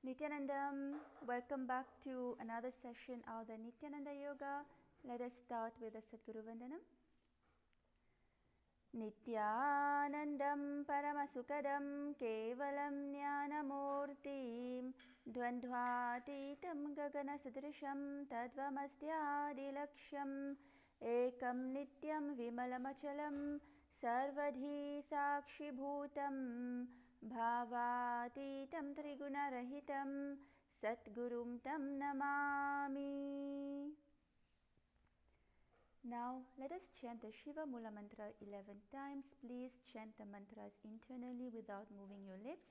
Nithyanandam, welcome back to another session of the Nithyananda Yoga. Let us start with the Sadguru Vandanam. Nithyanandam Paramasukadam Kevalam Jnanamurtim Dvandvatitam Gagana Sadrisham Tadvamastyadilaksham Ekam Nityam Vimalamachalam Sarvadhi Sakshibhutam Bhavatitam Trigunarahitam Satgurum Tam Namami. Now let us chant the Shiva Mula mantra 11 times. Please chant the mantras internally without moving your lips,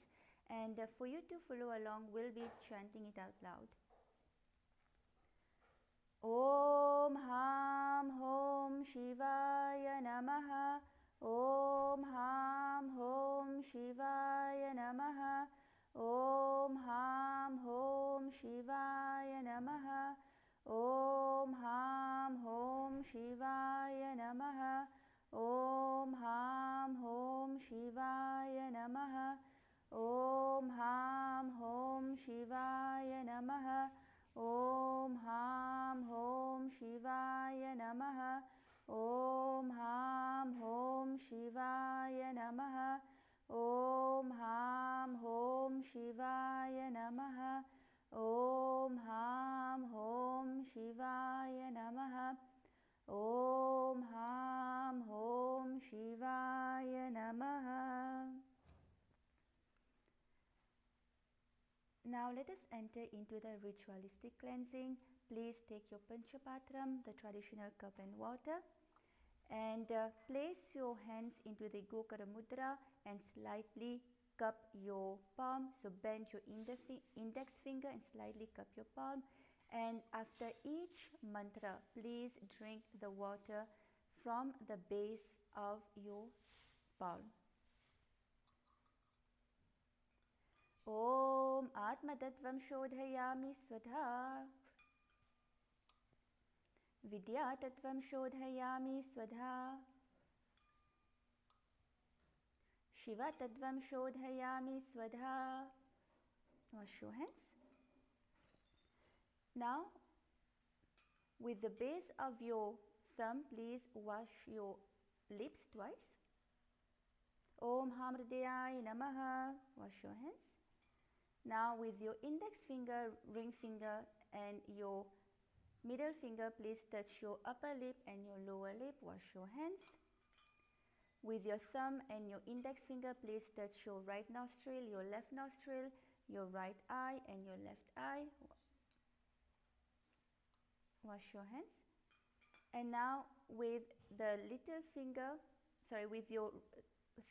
and for you to follow along, we'll be chanting it out loud. Om Ham Hom Shivaya Namaha. Om Ham Hom Shivaya Namaha. Om Ham Hom Shivaya Namaha. Om Ham Hom Shivaya Namaha. Om Ham Hom Shivaya Namaha. Om Ham Hom Shivaya Namaha. Om Ham Hom Shivaya Namaha. Om Ham Hom Shivaya Namaha. Om Ham Hom Shivaya Namaha. Om Ham Hom Shivaya Namaha. Om Ham Hom Shivaya Namaha. Now let us enter into the ritualistic cleansing. Please take your Panchapatram, the traditional cup and water, and place your hands into the Gokara Mudra and slightly cup your palm. So bend your index finger and slightly cup your palm. And after each mantra, please drink the water from the base of your palm. Om Atma Tattvam Shodhayami Swadha. Vidya Tattvam Shodhayami Swadha. Shiva Tattvam Shodhayami Swadha. Wash your hands. Now, with the base of your thumb, please wash your lips twice. Om Ham Hridayaya Namaha. Wash your hands. Now, with your index finger, ring finger, and your middle finger, please touch your upper lip and your lower lip. Wash your hands. With your thumb and your index finger, please touch your right nostril, your left nostril, your right eye, and your left eye. Wash your hands. And now, with the little finger, with your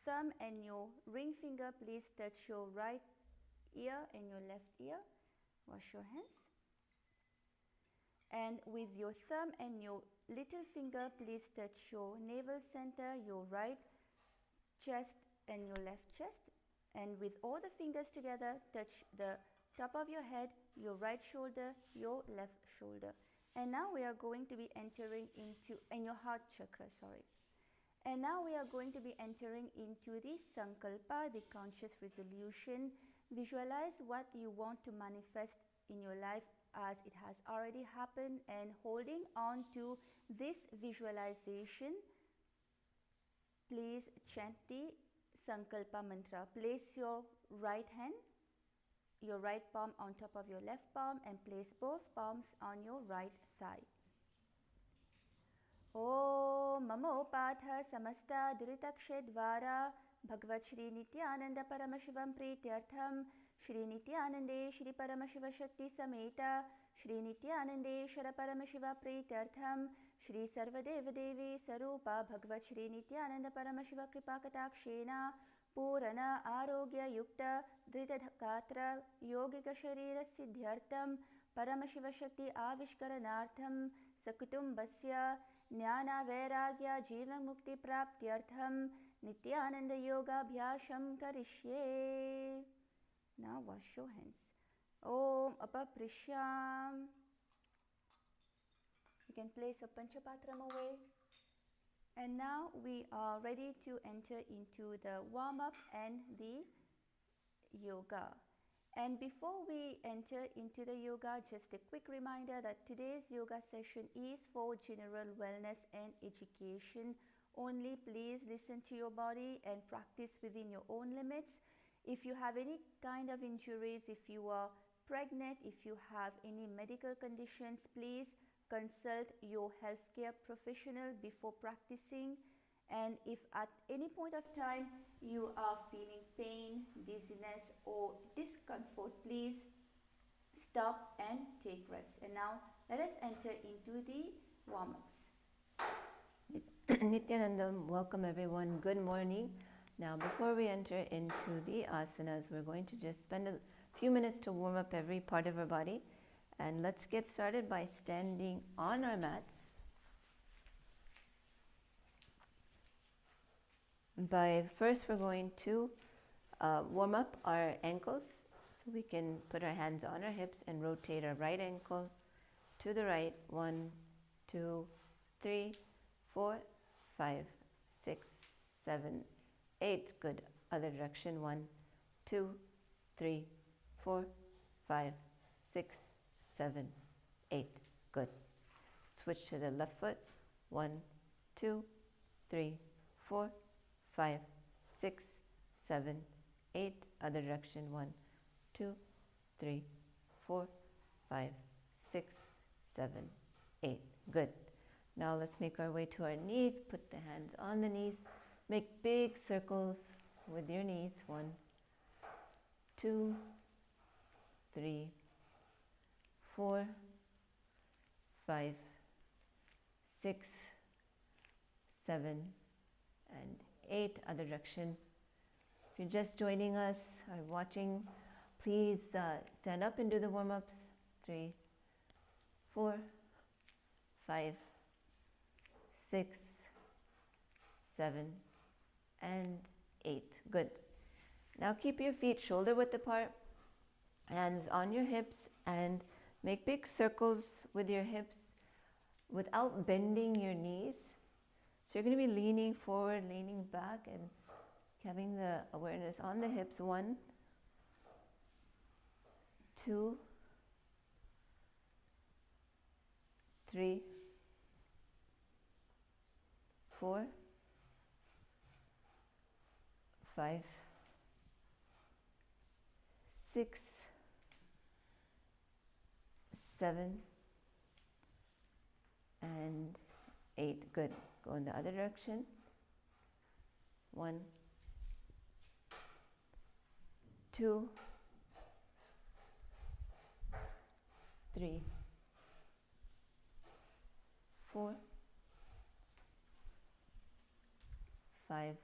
thumb and your ring finger, please touch your right ear and your left ear. Wash your hands. And with your thumb and your little finger, please touch your navel center, your right chest and your left chest. And with all the fingers together, touch the top of your head, your right shoulder, your left shoulder. And now we are going to be entering into, and your heart chakra, And now we are going to be entering into the Sankalpa, the conscious resolution. Visualize what you want to manifest in your life as it has already happened, and holding on to this visualization, please chant the Sankalpa mantra. Place your right hand, your right palm on top of your left palm, and place both palms on your right thigh. Om Mamopatha Samasta Duritakshe Dvara Bhagavad Shri Nithyananda Paramashivam Prityartham Shri Nithyanande Shri Paramashiva Shakti Sameta Shri Nithyanande Shara Paramashiva Prityartham Shri Sarvadeva Devi Sarupa Bhagavad Shri Nithyananda Paramashiva Kripakatakshena Purana Arogya Yukta Dritadhakatra Yogika Sharira Siddhyartham Paramashiva Shakti Avishkaranartham Sakutumbasya Jnana Vairagya Jivan Mukti Praptyartham Nithyananda Yoga Bhyasham Karishye. Now wash your hands. Om Apaprishyam. You can place your Panchapatram away. And now we are ready to enter into the warm-up and the yoga. And before we enter into the yoga, just a quick reminder that today's yoga session is for general wellness and education only. Please listen to your body and practice within your own limits. If you have any kind of injuries, if you are pregnant, if you have any medical conditions, please consult your healthcare professional before practicing. And if at any point of time you are feeling pain, dizziness or discomfort, please stop and take rest. And now let us enter into the warm-ups. Nithyananda, welcome everyone. Good morning. Now before we enter into the asanas, we're going to just spend a few minutes to warm up every part of our body. And let's get started by standing on our mats. First we're going to warm up our ankles, so we can put our hands on our hips and rotate our right ankle to the right. 1, 2, 3, 4, 5, 6, 7, 8. Good. Other direction. 1, 2, 3, 4, 5, 6, 7, 8. Good. Switch to the left foot. 1, 2, 3, 4, 5, 6, 7, 8. Other direction. 1, 2, 3, 4, 5, 6, 7, 8. Good. Now let's make our way to our knees. Put the hands on the knees. Make big circles with your knees. 1, 2, 3, 4, 5, 6, 7, and 8. Other direction. If you're just joining us or watching, please stand up and do the warm-ups. 3, 4, 5, 6, 7, and 8. Good. Now keep your feet shoulder width apart, hands on your hips, and make big circles with your hips without bending your knees. So you're going to be leaning forward, leaning back, and having the awareness on the hips. 1, 2, 3, 4, 5, 6, 7, and 8. Good. Go in the other direction. 1, 2, 3, 4, 5,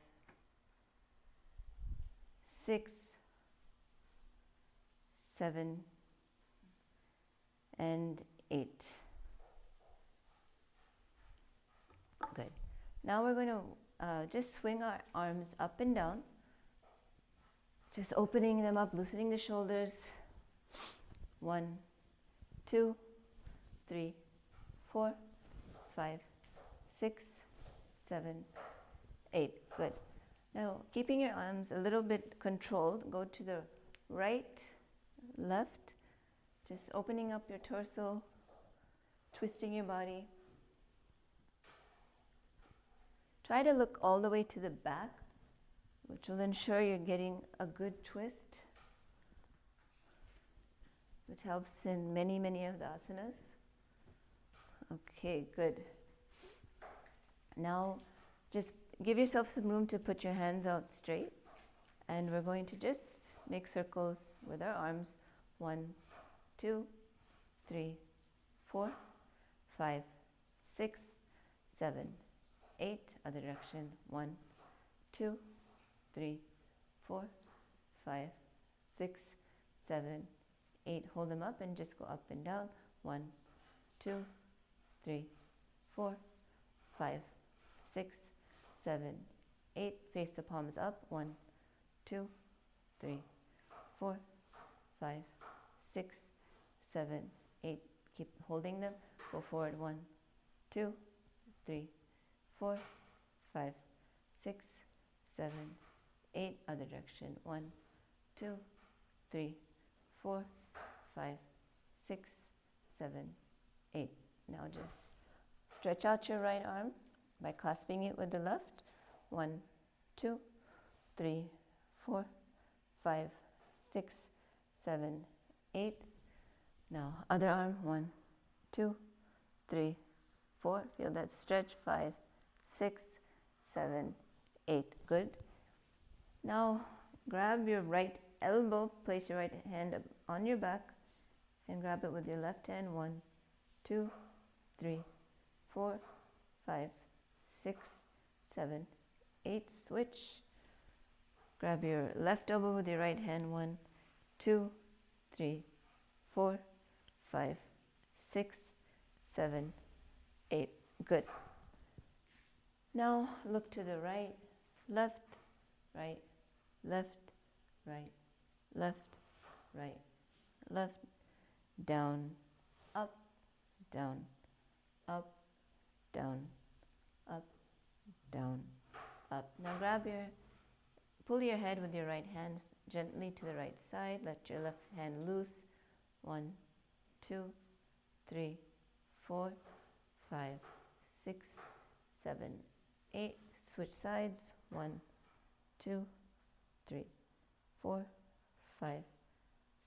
6, 7, and 8. Good. Now we're going to just swing our arms up and down, just opening them up, loosening the shoulders. 1, 2, 3, 4, 5, 6, 7, 8. Good. Now, keeping your arms a little bit controlled, go to the right, left, just opening up your torso, twisting your body. Try to look all the way to the back, which will ensure you're getting a good twist, which helps in many, many of the asanas. Okay, good. Now, just give yourself some room to put your hands out straight, and we're going to just make circles with our arms. 1, 2, 3, 4, 5, 6, 7, 8. Other direction. 1, 2, 3, 4, 5, 6, 7, 8. Hold them up and just go up and down. 1, 2, 3, 4, 5, 6, 7, 8. Face the palms up. 1, 2, 3, 4, 5, 6, 7, 8. Keep holding them. Go forward. 1, 2, 3, 4, 5, 6, 7, 8. Other direction. 1, 2, 3, 4, 5, 6, 7, 8. Now just stretch out your right arm by clasping it with the left. 1, 2, 3, 4, 5, 6, 7, 8. Now other arm. 1, 2, 3, 4. Feel that stretch. 5, 6, 7, 8. Good. Now grab your right elbow, place your right hand on your back and grab it with your left hand. 1, 2, 3, 4, 5, 6, 7, 8. Switch. Grab your left elbow with your right hand. 1, 2, 3, 4, 5, 6, 7, 8. Good. Now look to the right, left, right, left, right, left, right, left, down, up, down, up, down, up, down, up. Now pull your head with your right hand gently to the right side. Let your left hand loose. 1, 2, 3, 4, 5, 6, 7, 8. Switch sides. 1, 2, 3, 4, 5,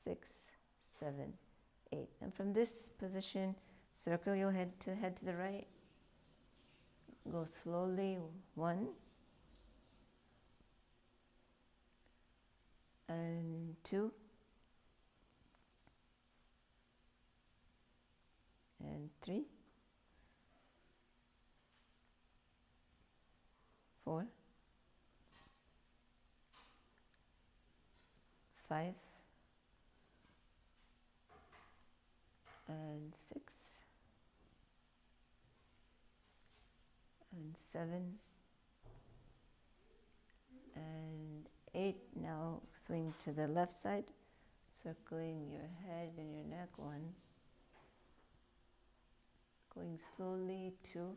6, 7, 8. And from this position, circle your head to the right. Go slowly. 1 and 2 and 3, 4, 5 and 6 and 7 and 8. Now swing to the left side, circling your head and your neck. 1, going slowly. 2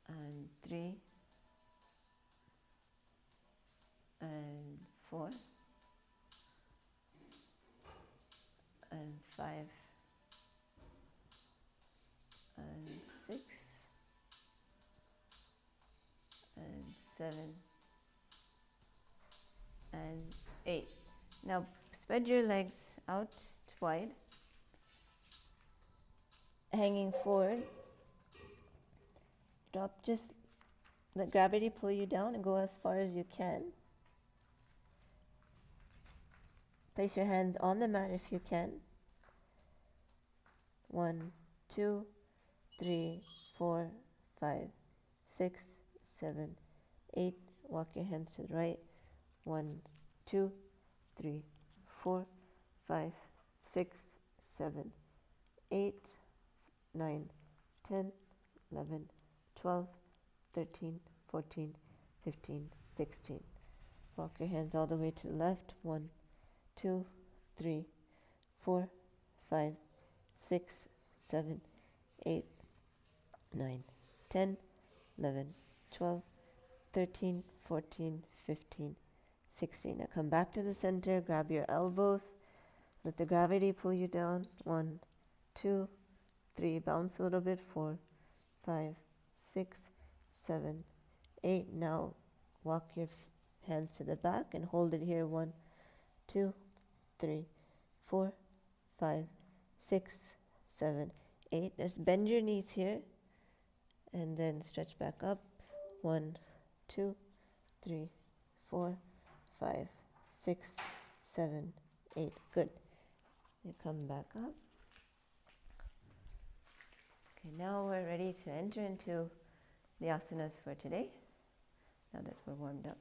and 3 and 4 and 5 and 6 and 7 and 8. Now spread your legs out wide, hanging forward. Drop, just let gravity pull you down and go as far as you can. Place your hands on the mat if you can. 1, 2, 3, 4, 5, 6, 7, 8. Walk your hands to the right. 1, 2, 3, 4, 5, 6, 7, 8, 9, 10, 11, 12, 13, 14, 15, 16. Walk your hands all the way to the left. 1, 2, 3, 4, 5, 6, 7, 8, 9, 10, 11, 12, 13, 14, 15, 16. Now come back to the center, grab your elbows, let the gravity pull you down. 1, 2, 3, bounce a little bit. 4, 5, 6, 7, 8. Now walk your hands to the back and hold it here. 1, 2, 3, 4, 5, 6, 7, 8. Just bend your knees here and then stretch back up. 1, 2, 3, 4, 5, 6, 7, 8. Good. You come back up. Okay, now we're ready to enter into the asanas for today, now that we're warmed up.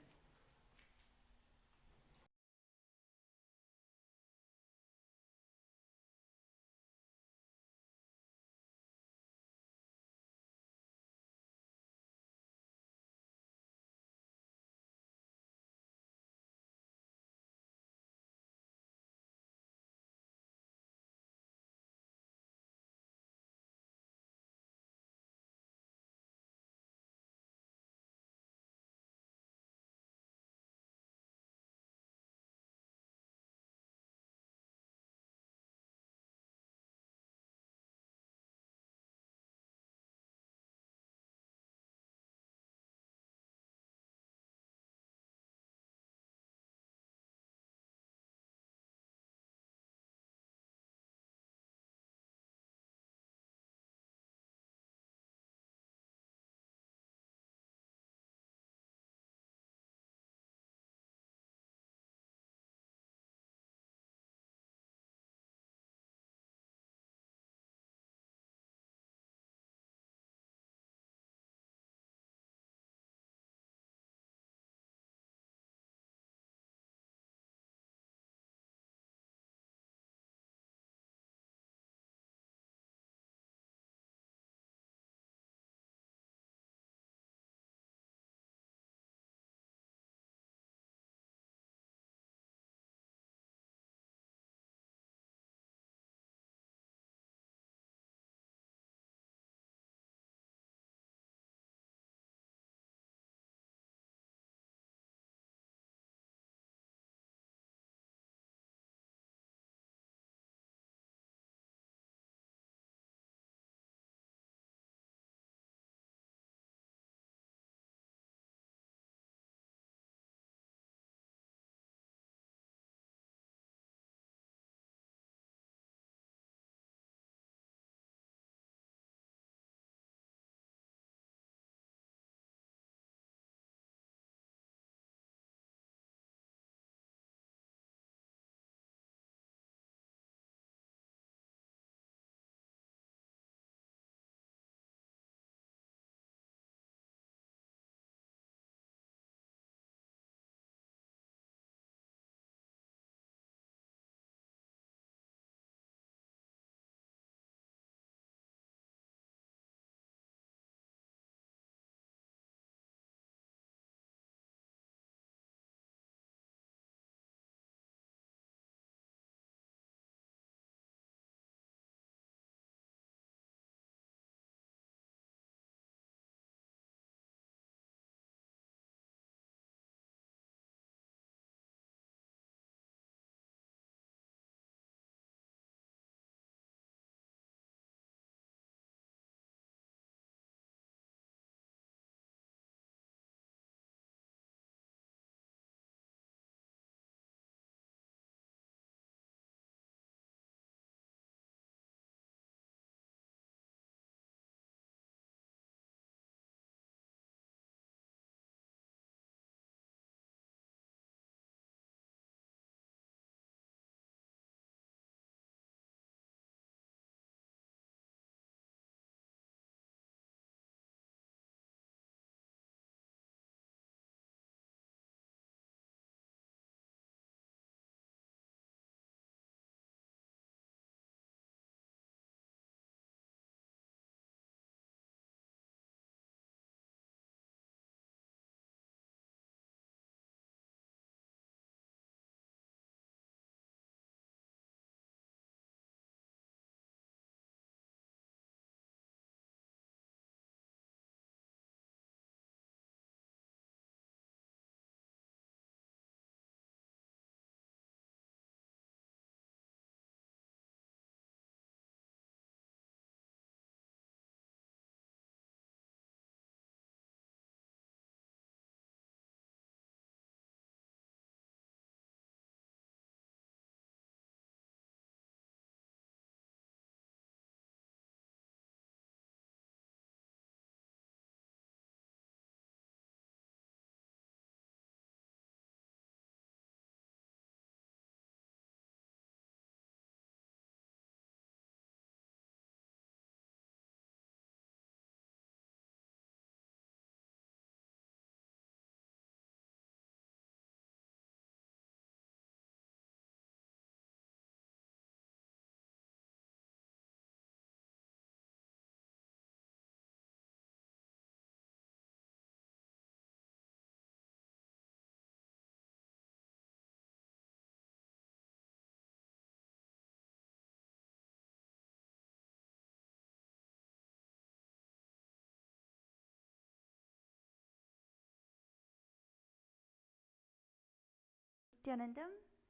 Nithyananda.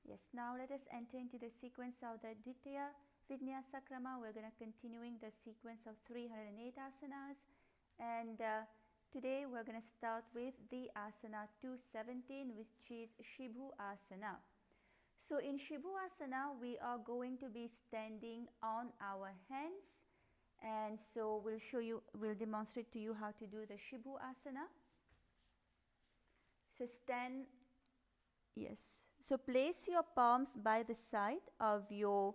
Yes, now let us enter into the sequence of the Dvithiya Vinyasa Krama. We're going to continuing the sequence of 308 asanas, and today we're going to start with the asana 217, which is Shibhu Asana. So in Shibhu Asana, we are going to be standing on our hands, and so we'll demonstrate to you how to do the Shibhu Asana. So stand, yes. So place your palms by the side of your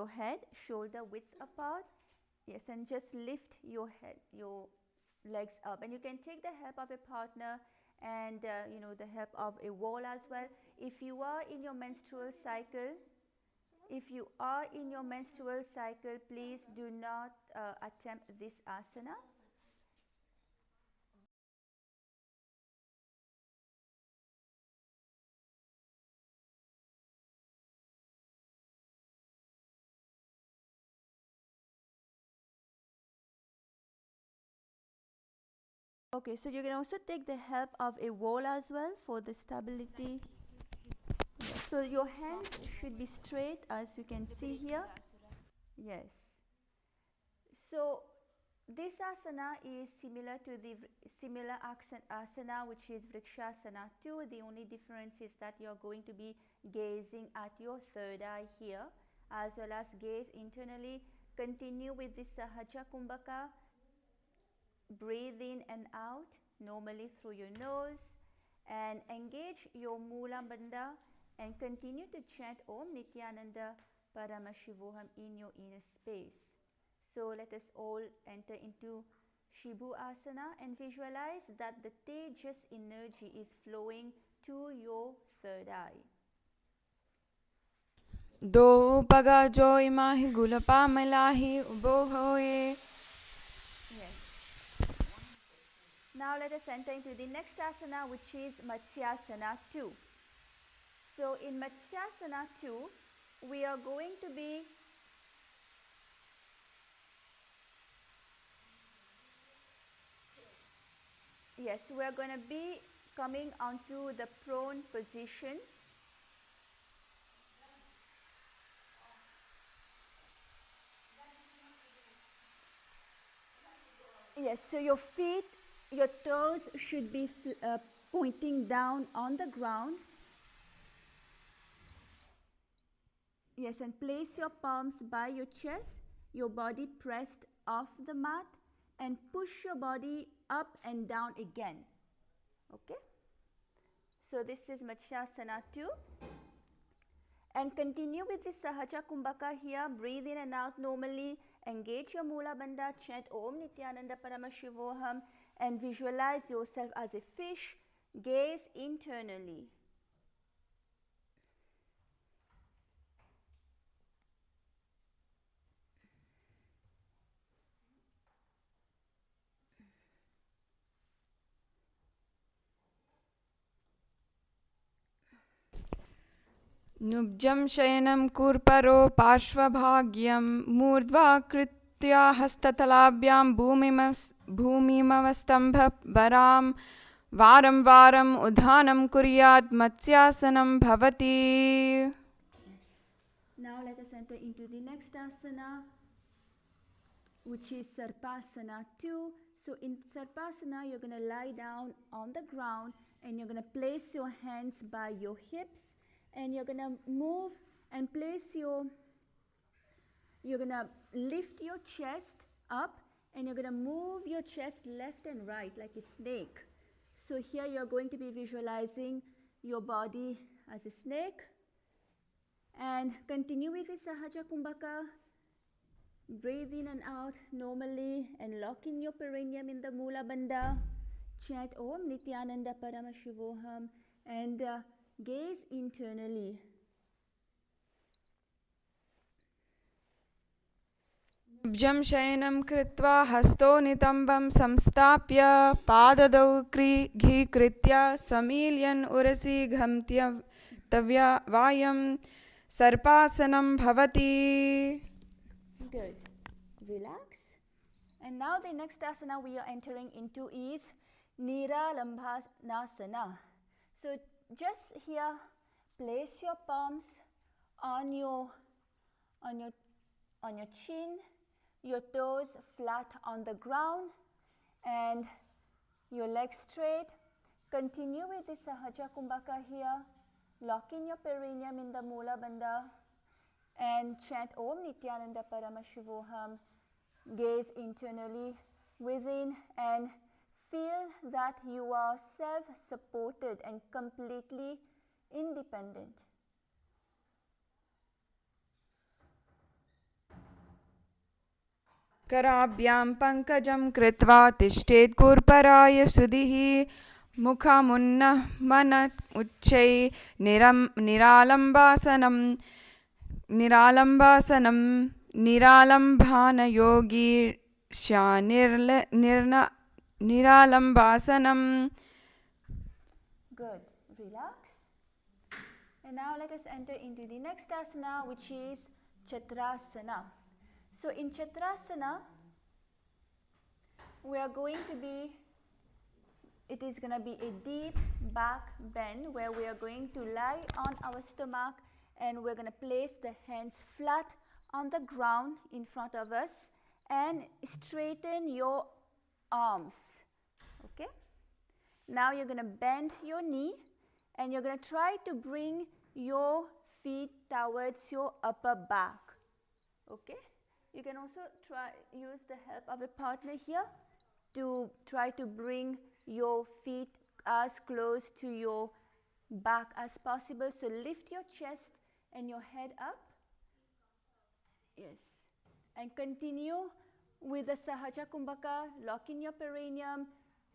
head, shoulder width apart. Yes, and just lift your legs up. And you can take the help of a partner and the help of a wall as well. If you are in your menstrual cycle, please do not attempt this asana. Okay, so you can also take the help of a wall as well for the stability. Yes. So your hands should be straight, as you can see here. Yes. So this asana is similar to the similar asana, which is Vrikshasana 2. The only difference is that you are going to be gazing at your third eye here, as well as gaze internally. Continue with this Sahaja Kumbhaka. Breathe in and out normally through your nose, and engage your Mula Bandha and continue to chant Om Nithyananda Paramashivoham in your inner space. So let us all enter into Shibhu Asana and visualize that the Tejas energy is flowing to your third eye. Do paga joy mahi gulapa malahi ubo hoye. Yes. Now let us enter into the next asana, which is Matsyasana 2. So in Matsyasana 2, we are going to be coming onto the prone position. Yes, so your toes should be pointing down on the ground. Yes, and place your palms by your chest, your body pressed off the mat, and push your body up and down again. Okay? So this is Matsyasana 2. And continue with this Sahaja Kumbhaka here. Breathe in and out normally. Engage your Mula Bandha. Chant Om Nithyananda Paramashivoham. And visualize yourself as a fish. Gaze internally. Nubjam shayanam kurparo parshvabhagyam murdva kritya hastatalabhyam bhumimavastambha varam varam varam udhanam kuryat matsyasanam bhavati. Yes. Now let us enter into the next asana, which is Sarpasana 2. So in Sarpasana, you're going to lie down on the ground and you're going to place your hands by your hips, and you're going to move and you're going to lift your chest up, and you're going to move your chest left and right like a snake. So here you're going to be visualizing your body as a snake, and continue with the Sahaja Kumbhaka. Breathe in and out normally and lock in your perineum in the Mula Bandha. Chant Om Nithyananda Paramashivoham and gaze internally. Nubjam shayanam kritva hasto nitambam samstapya padadau ghi kritya samilyan urasi ghamtya tavya vayam sarpasanam bhavati. Good. Relax. And now the next asana we are entering into is Niralambhanasana. So just here place your palms on your chin, your toes flat on the ground, and your legs straight. Continue with the Sahaja Kumbhaka here. Lock in your perineum in the Mula Bandha and chant Om Nithyananda Paramashivoham. Gaze internally within and feel that you are self-supported and completely independent. कराभ्यां पङ्कजं कृत्वा तिष्ठेत् कूर्पराय सुधिः मुखमुन्नः मनः उच्चैः निरालम्बासनं निरालम्बानयोगीशा निरालम्बासनम्. Good. Relax. And now let us enter into the next asana, which is Chatrasana. So in Chatrasana, we are going to be, it is going to be a deep back bend where we are going to lie on our stomach and we're going to place the hands flat on the ground in front of us and straighten your arms. Okay? Now you're going to bend your knee and you're going to try to bring your feet towards your upper back. Okay? You can also use the help of a partner here to try to bring your feet as close to your back as possible. So lift your chest and your head up. Yes. And continue with the Sahaja Kumbhaka. Lock in your perineum.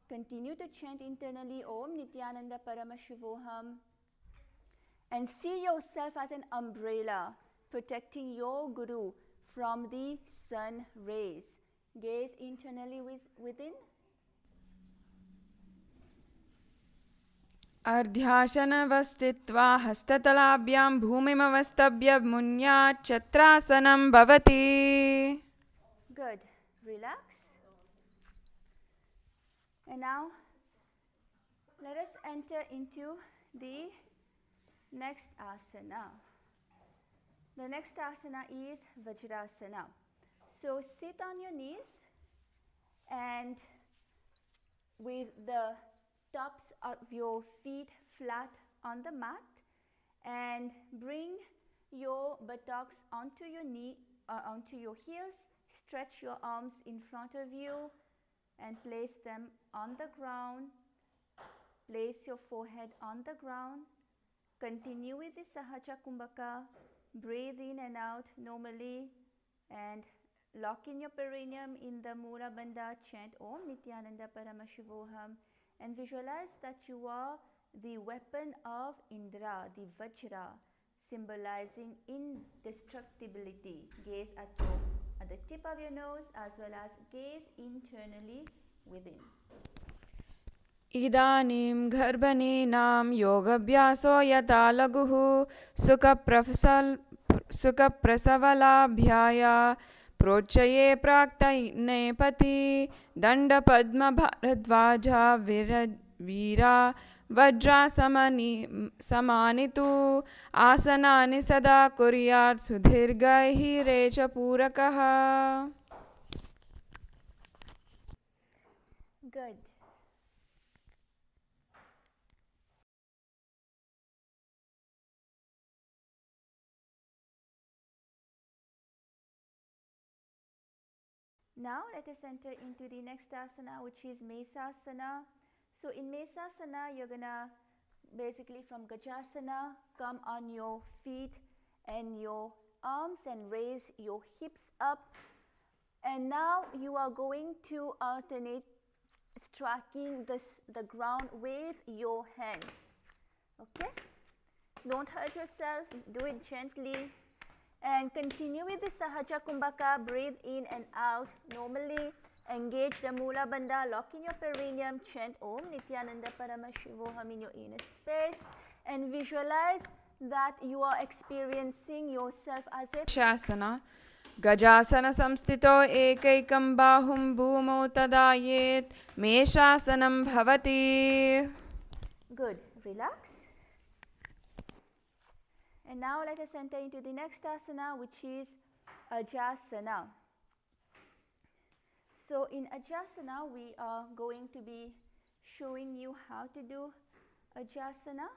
Continue to chant internally Om Nithyananda Paramashivoham. And see yourself as an umbrella protecting your Guru from the sun rays. Gaze internally within. अर्ध्यासनवस्थित्वा हस्ततलाभ्यां भूमिमवस्तभ्य मुन्यात् चत्रासनं भवति. Good. Relax. And now let us enter into the next asana. The next asana is Vajrasana. So sit on your knees and with the tops of your feet flat on the mat and bring your buttocks onto your onto your heels. Stretch your arms in front of you and place them on the ground. Place your forehead on the ground. Continue with the Sahaja Kumbhaka. Breathe in and out normally and lock in your perineum in the Mula Bandha. Chant Om Nithyananda Paramashivoham and visualize that you are the weapon of Indra, the Vajra, symbolizing indestructibility. Gaze at the tip of your nose as well as gaze internally within. इदानीं गर्भणीनां योगाभ्यासो यथा लघुः सुखप्रसवलाभ्याय प्रोच्चये प्राक्तनेपति दण्डपद्मभारद्वाजा वीरा वज्रासमानितु आसनानि सदा कुर्यात् सुदीर्घैः रेचपूरकः. Good. Now let us enter into the next asana, which is Mesasana. So in Mesasana, you're going to basically from Gajasana come on your feet and your arms and raise your hips up. And now you are going to alternate striking the ground with your hands. Okay? Don't hurt yourself. Do it gently. And continue with the Sahaja Kumbhaka. Breathe in and out normally. Engage the Mula Bandha. Lock in your perineum. Chant Om Nithyananda Paramashivoham in your inner space. And visualize that you are experiencing yourself as a शासना गजासन संस्थितो एकैकं बाहुं भूमौ तदायेत् मेषासनं भवति. Good. Relax. And now let us enter into the next asana, which is Ajasana. So in Ajasana, we are going to be showing you how to do Ajasana.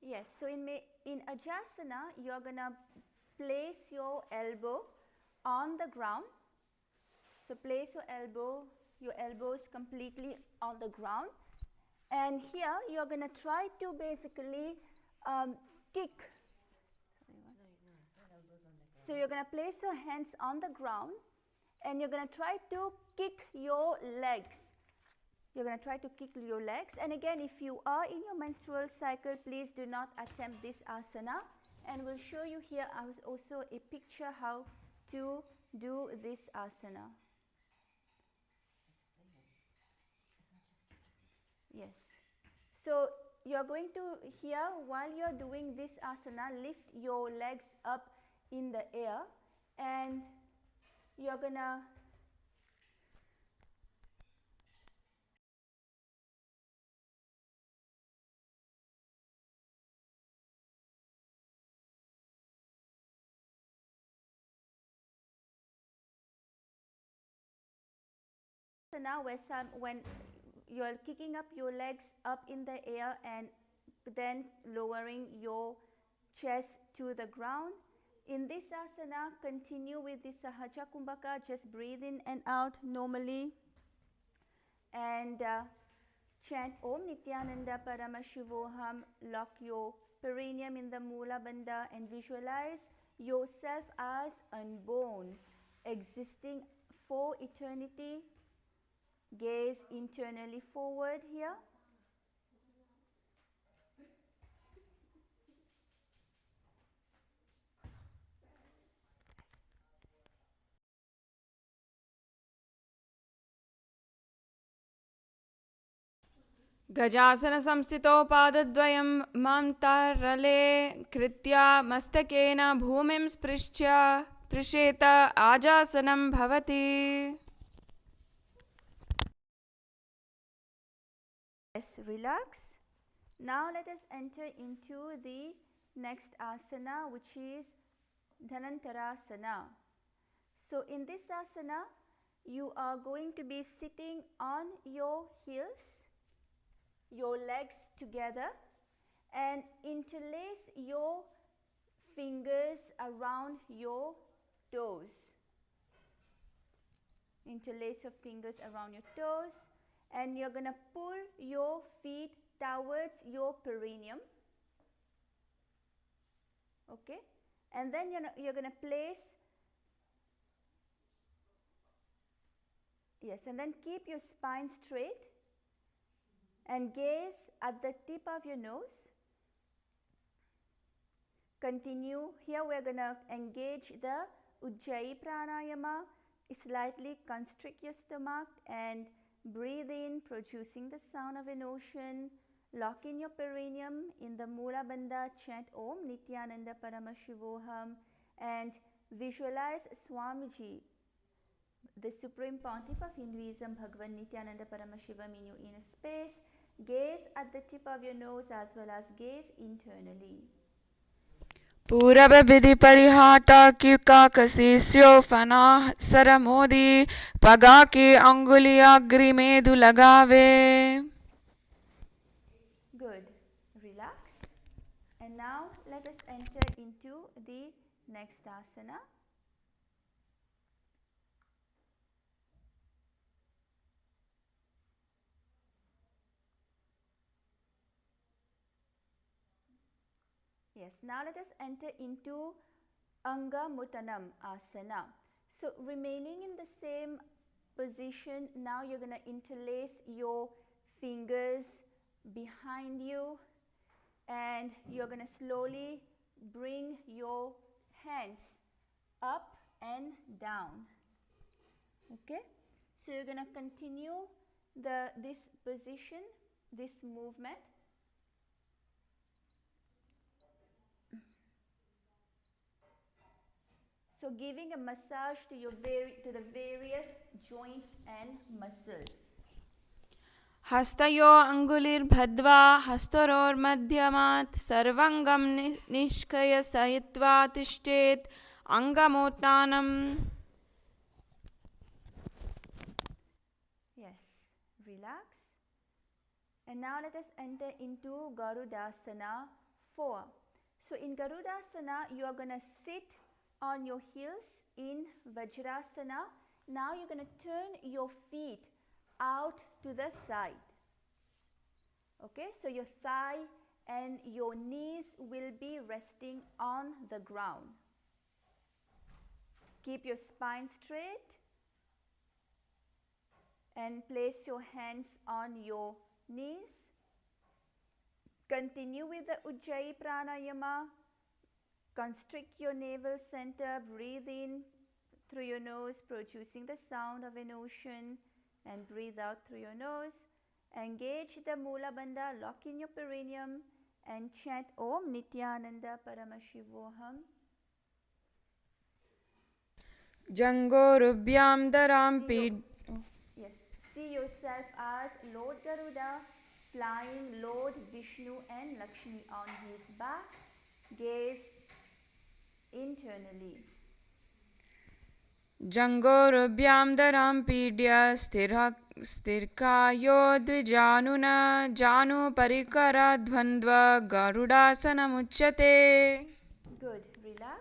Yes, so in Ajasana, you're going to place your elbow on the ground. So place your elbows completely on the ground. And here you're going to try to basically kick. So you're going to place your hands on the ground and you're going to try to kick your legs. You're going to try to kick your legs. And again, if you are in your menstrual cycle, please do not attempt this asana. And we'll show you here also a picture how to do this asana. Yes. So you're going to here, while you're doing this asana, lift your legs up in the air and you're going to now when you're kicking up your legs up in the air and then lowering your chest to the ground. In this asana, continue with this Sahaja Kumbhaka, just breathe in and out normally and chant Om Nithyananda Paramashivoham, lock your perineum in the Mula Bandha and visualize yourself as unborn, existing for eternity. Gaze internally forward here. गजासन संस्थितो पादद्वयं मां तारले कृत्या मस्तकेन भूमिं स्पृश्य पृषेत आजासनं भवति. Yes, relax. Now let us enter into the next asana, which is Dhanantarasana. So in this asana, you are going to be sitting on your heels, your legs together, and interlace your fingers around your toes. Interlace your fingers around your toes, and you're going to pull your feet towards your perineum. Okay, and then you're going to place, yes, and then keep your spine straight and gaze at the tip of your nose. Continue. Here we're going to engage the Ujjayi Pranayama. Slightly constrict your stomach and breathe in, producing the sound of an ocean. Lock in your perineum. In the Mula Bandha, chant Om Nithyananda Paramashivoham and visualize Swamiji, the Supreme Pontiff of Hinduism, Bhagavan Nithyananda Paramashivam, in your inner space. Gaze at the tip of your nose as well as gaze internally. पूरब विधि परिहाता क्युकाकसी स्योफना सरमोदी पगा के अंगुलिया ग्रीमेदु लगावे. Good. Relax. And now let us enter into the next asana. Yes, now let us enter into Anga Mutanam Asana. So remaining in the same position, now you're going to interlace your fingers behind you and you're going to slowly bring your hands up and down. Okay, so you're going to continue this position, this movement. So giving a massage to the various joints and muscles. हस्तयो अंगुलिर्भद्वा हस्तरोर्मध्यमात् सर्वंगम निष्कय सहित्वा तिष्ठेत् अंगमोत्तानम. Yes, relax. And now let us enter into Garudasana 4. So in Garudasana, you are going to sit on your heels in Vajrasana. Now you're going to turn your feet out to the side. Okay, so your thigh and your knees will be resting on the ground. Keep your spine straight and place your hands on your knees. Continue with the Ujjayi Pranayama. Constrict your navel center, breathe in through your nose, producing the sound of an ocean, and breathe out through your nose. Engage the Mula Bandha, lock in your perineum, and chant Om Nithyananda Paramashivoham. जंगोरुभ्याम दराम पीड. Yes, see yourself as Lord Garuda flying Lord Vishnu and Lakshmi on his back. Gaze internally. जंगोरुभ्याम दराम पीड्य स्थिरकायो द्विजानुना जानु परिकरा द्वंद्व गरुडासनमुच्यते. Good. Relax.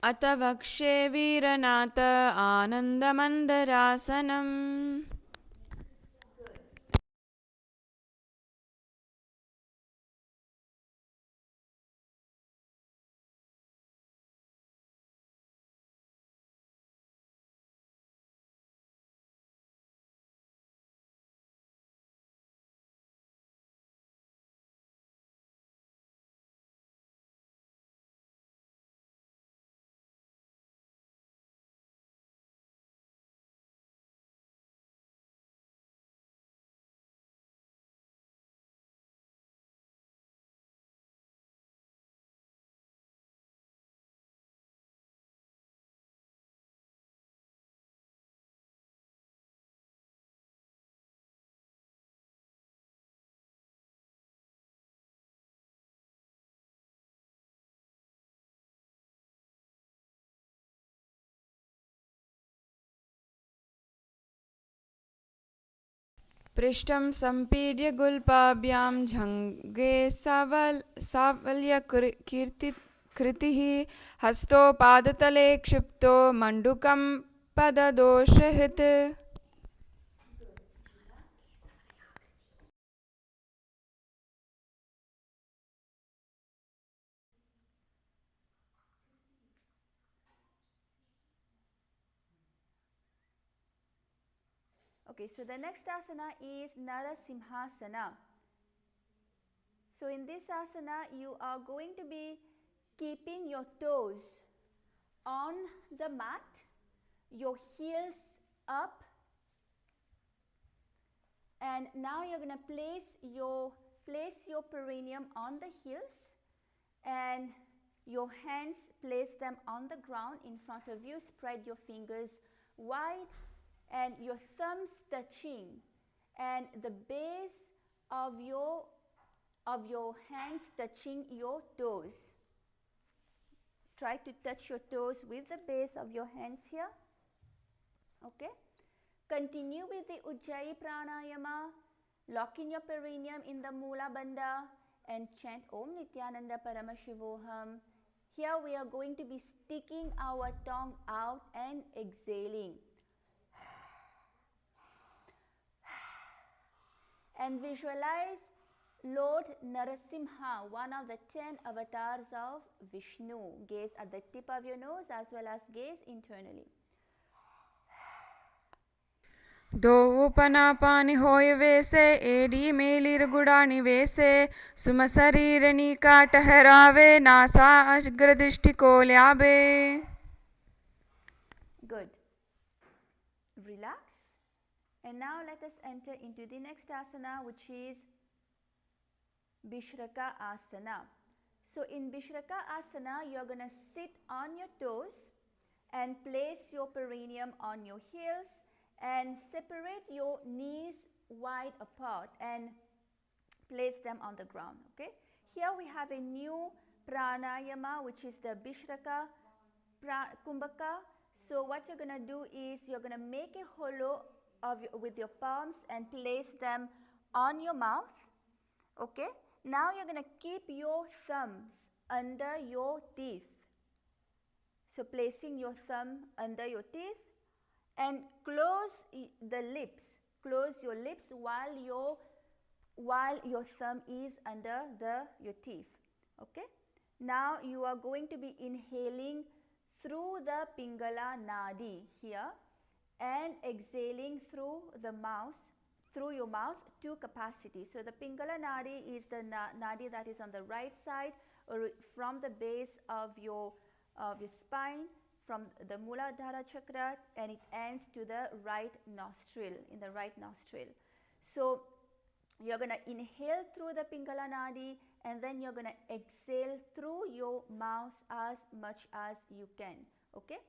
अत वक्षे वीरनाथ आनन्दमन्दरासनम्. पृष्ठं सम्पीड्य गुल्पाभ्यां झङ्गे सावल्यकृतिः हस्तोपादतले क्षिप्तो मण्डूकं पददोषहृत्. Okay, so the next asana is Narasimhasana. So in this asana, you are going to be keeping your toes on the mat, your heels up, and now you're going to place your perineum on the heels, and your hands, place them on the ground in front of you. Spread your fingers wide and your thumbs touching, and the base of your hands touching your toes. Try to touch your toes with the base of your hands here. Okay. Continue with the Ujjayi Pranayama. Lock in your perineum in the Mula Bandha and chant Om Nithyananda Paramashivoham. Here we are going to be sticking our tongue out and exhaling. And visualize Lord Narasimha, one of the 10 avatars of Vishnu. Gaze at the tip of your nose as well as gaze internally. दो उपनापानि होय वैसे AD मेलिर गुड़ानि वैसे सुम शरीरनी का ठहरावे NASA अग्रदृष्टि को ल्याबे. Good. Relax. And now let us enter into the next asana, which is Vishraka Asana. So in Vishraka Asana, you are going to sit on your toes and place your perineum on your heels and separate your knees wide apart and place them on the ground. Okay. Here we have a new pranayama, which is the Vishraka Kumbhaka. So what you're going to do is you're going to make a hollow with your palms and place them on your mouth. Okay. Now you're going to keep your thumbs under your teeth. So placing your thumb under your teeth and close the lips. Close your lips while your thumb is under your teeth. Okay. Now you are going to be inhaling through the Pingala Nadi here and exhaling through your mouth to capacity. So the Pingala Nadi is the Nadi that is on the right side or from the base of your spine, from the Muladhara chakra, and it ends to the right nostril, in the right nostril. So you're going to inhale through the Pingala Nadi and then you're going to exhale through your mouth as much as you can. Okay.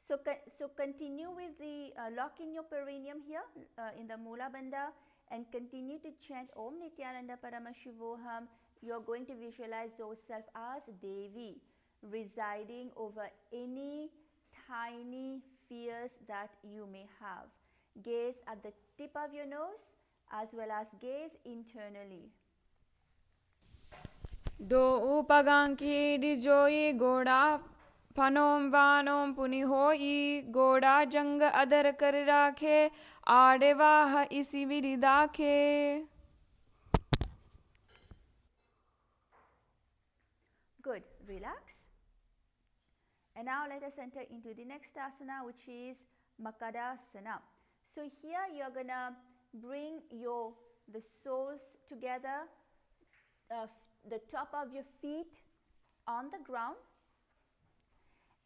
So continue with the lock in your perineum here in the Mula Bandha and continue to chant Om Nithyananda Paramashivoham. You are going to visualize yourself as Devi residing over any tiny fears that you may have. Gaze at the tip of your nose as well as gaze internally. दो उपगांकी डिजोई गोड़ा फनोम वानोम पुनि होई गोड़ा जंग other कर राखे आड़े वाह इसी विधि दाखे. Good. Relax. And now let us enter into the next asana, which is Makadasana. So here you're gonna bring the soles together, the top of your feet on the ground,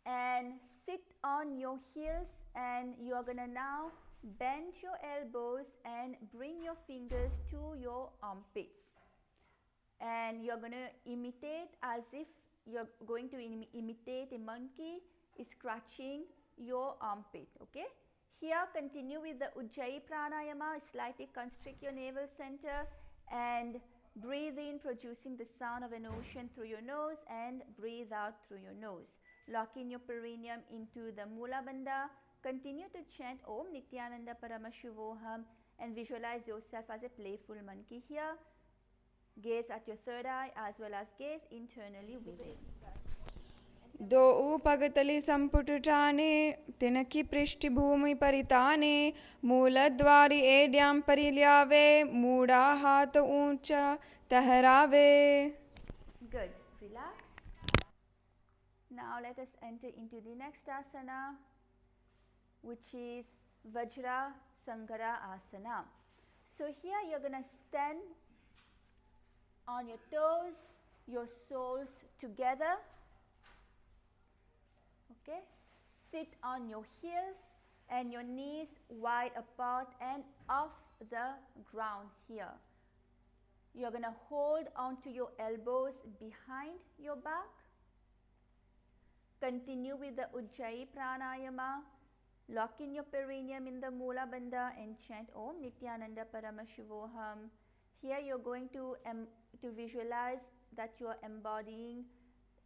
and sit on your heels, and you're gonna now bend your elbows and bring your fingers to your armpits. And you're going to imitate as if you're going to imitate a monkey scratching your armpit. Okay, here continue with the Ujjayi pranayama. Slightly constrict your navel center and breathe in, producing the sound of an ocean through your nose, and breathe out through your nose. Lock in your perineum into the Mula Bandha. Continue to chant Om Nithyananda Paramashivoham and visualize yourself as a playful monkey here. Gaze at your third eye as well as gaze internally within. दो उपगतली संपुटटाने तिनकी पृष्ठभूमि परिताने मूलद्वारी एड्याम परिल्यावे मूड़ा हाथ ऊंचा तहरावे. Good. Relax. Now let us enter into the next asana, which is Vajra Sankara Asana. So here you're going to stand on your toes, your soles together. Okay, sit on your heels and your knees wide apart and off the ground here. You're going to hold onto your elbows behind your back. Continue with the Ujjayi pranayama. Lock in your perineum in the Mula Bandha and chant Om Nithyananda Paramashivoham. Here you're going to visualize that you are embodying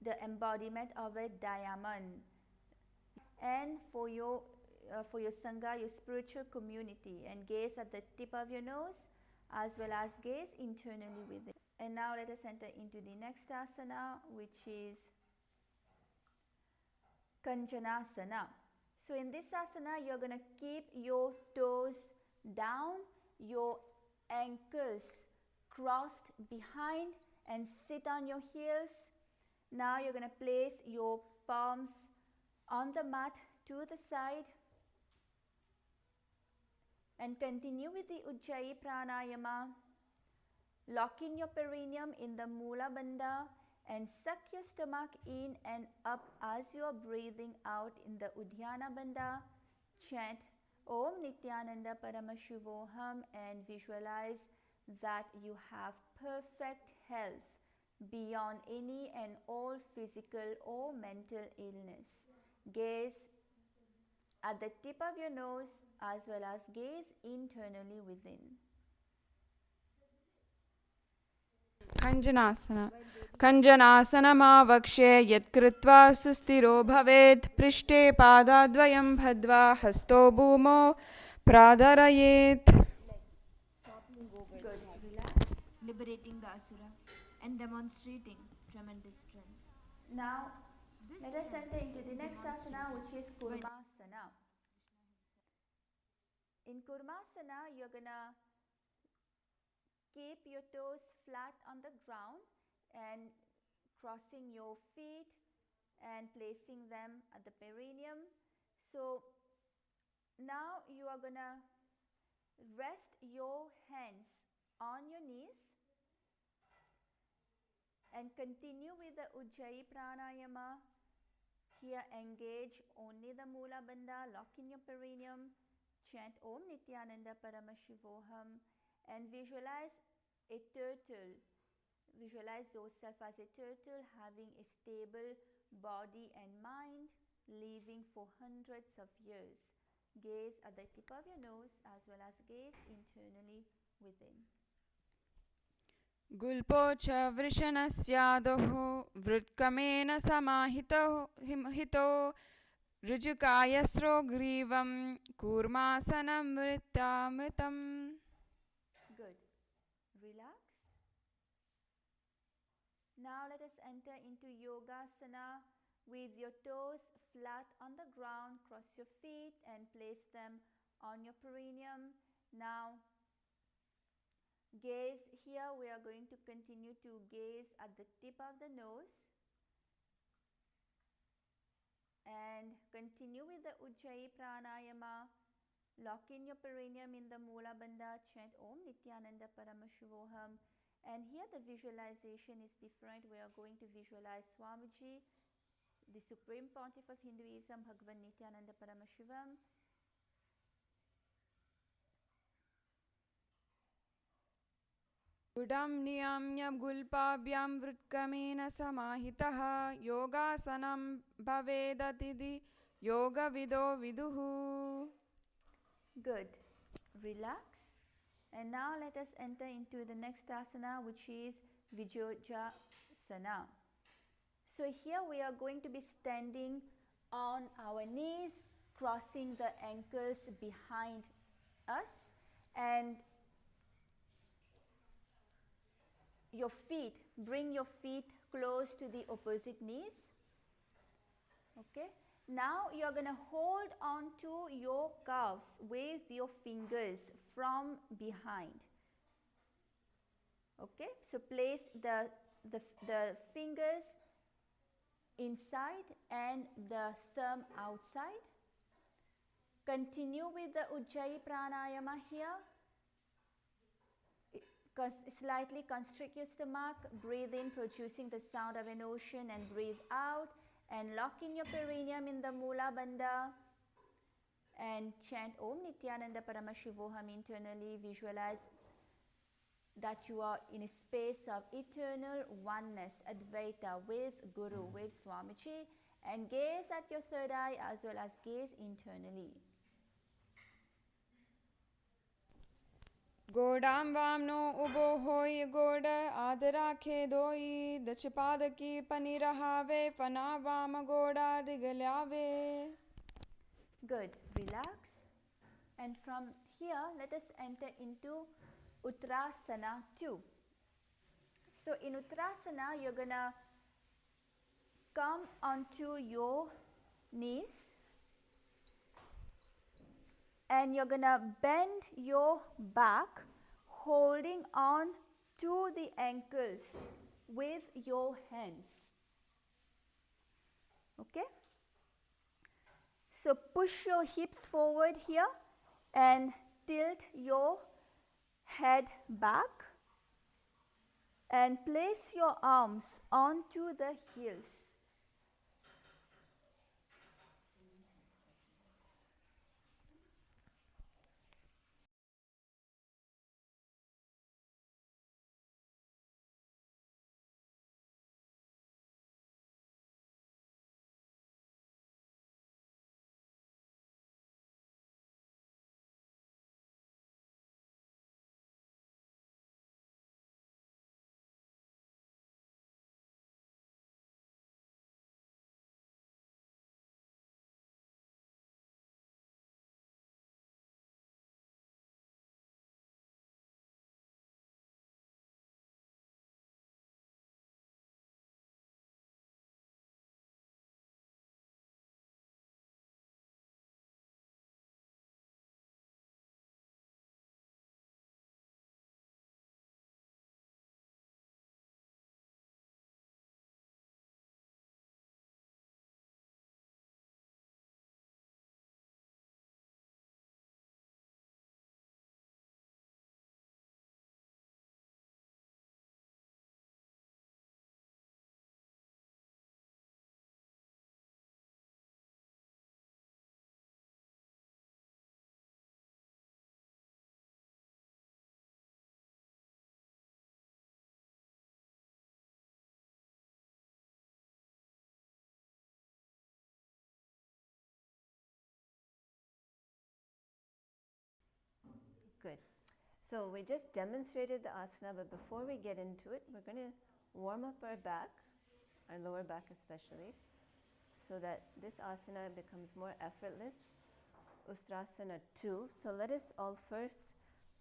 the embodiment of a diamond. And for your Sangha, your spiritual community, and gaze at the tip of your nose as well as gaze internally within. And now let us enter into the next asana, which is Kanjanasana. So in this asana, you're going to keep your toes down, your ankles crossed behind, and sit on your heels. Now you're going to place your palms on the mat to the side and continue with the Ujjayi pranayama. Lock in your perineum in the Mula Bandha and suck your stomach in and up as you are breathing out in the Uddiyana Bandha. Chant Om Nithyananda Paramashivoham and visualize that you have perfect health beyond any and all physical or mental illness. Gaze at the tip of your nose as well as gaze internally within. खञ्जनासना खञ्जनासनमावक्ष्ये यत्कृत्वा सुस्थिरो भवेत् पृष्ठे पादाद्वयं भद्वा हस्तो भूमौ प्रादरयेत्. Good. Relax. Liberating the asura and demonstrating tremendous strength. Now let us enter into the next asana, which is Kurmasana. In Kurmasana, you're gonna keep your toes flat on the ground and crossing your feet and placing them at the perineum. So now you are gonna rest your hands on your knees and continue with the Ujjayi pranayama. Here engage only the Mula Bandha, lock in your perineum, chant Om Nithyananda Paramashivoham and visualize a turtle. Visualize yourself as a turtle having a stable body and mind, living for hundreds of years. Gaze at the tip of your nose as well as gaze internally within. गुल्पो च वृषणस्यादोः वृत्कमेन समाहितो ऋजुकायस्रो ग्रीवं कूर्मासनमृतामृतम्. Good. Relax. Now let us enter into Yogasana, with your toes flat on the ground. Cross your feet and place them on your perineum. Now gaze here. We are going to continue to gaze at the tip of the nose and continue with the Ujjayi Pranayama. Lock in your perineum in the Mula Bandha. Chant Om Nithyananda Paramashivoham. And here the visualization is different. We are going to visualize Swamiji, the Supreme Pontiff of Hinduism, Bhagavan Nithyananda Paramashivam. गुडं नियम्य गुल्पाभ्यां वृत्क्रमेण समाहितः योगासनं भवेदतिदि योगविदो विदुः. Good. Relax. And now let us enter into the next asana, which is Vijojasana. So here we are going to be standing on our knees, crossing the ankles behind us, and your feet, bring your feet close to the opposite knees. Okay. Now you are going to hold on to your calves with your fingers from behind. Okay. So place the fingers inside and the thumb outside. Continue with the Ujjayi Pranayama here. Slightly constrict your stomach, breathe in, producing the sound of an ocean, and breathe out, and lock in your perineum in the Mula Bandha, and chant Om Nithyananda Paramashivoham internally. Visualize that you are in a space of eternal oneness, Advaita, with Guru, with Swamiji, and gaze at your third eye as well as gaze internally. गोडां वामनो उबो होय गोड आदराखे दोई दचपादकी पनिरहावे फना वाम गोडा दिगल्यावे. Good. Relax. And from here, let us enter into Uttarasana 2. So in Uttarasana, you're going to come onto your knees and you're going to bend your back, holding on to the ankles with your hands. Okay? So push your hips forward here and tilt your head back and place your arms onto the heels. Good. So we just demonstrated the asana, but before we get into it, we're going to warm up our back, our lower back especially, so that this asana becomes more effortless. Ustrasana 2. So let us all first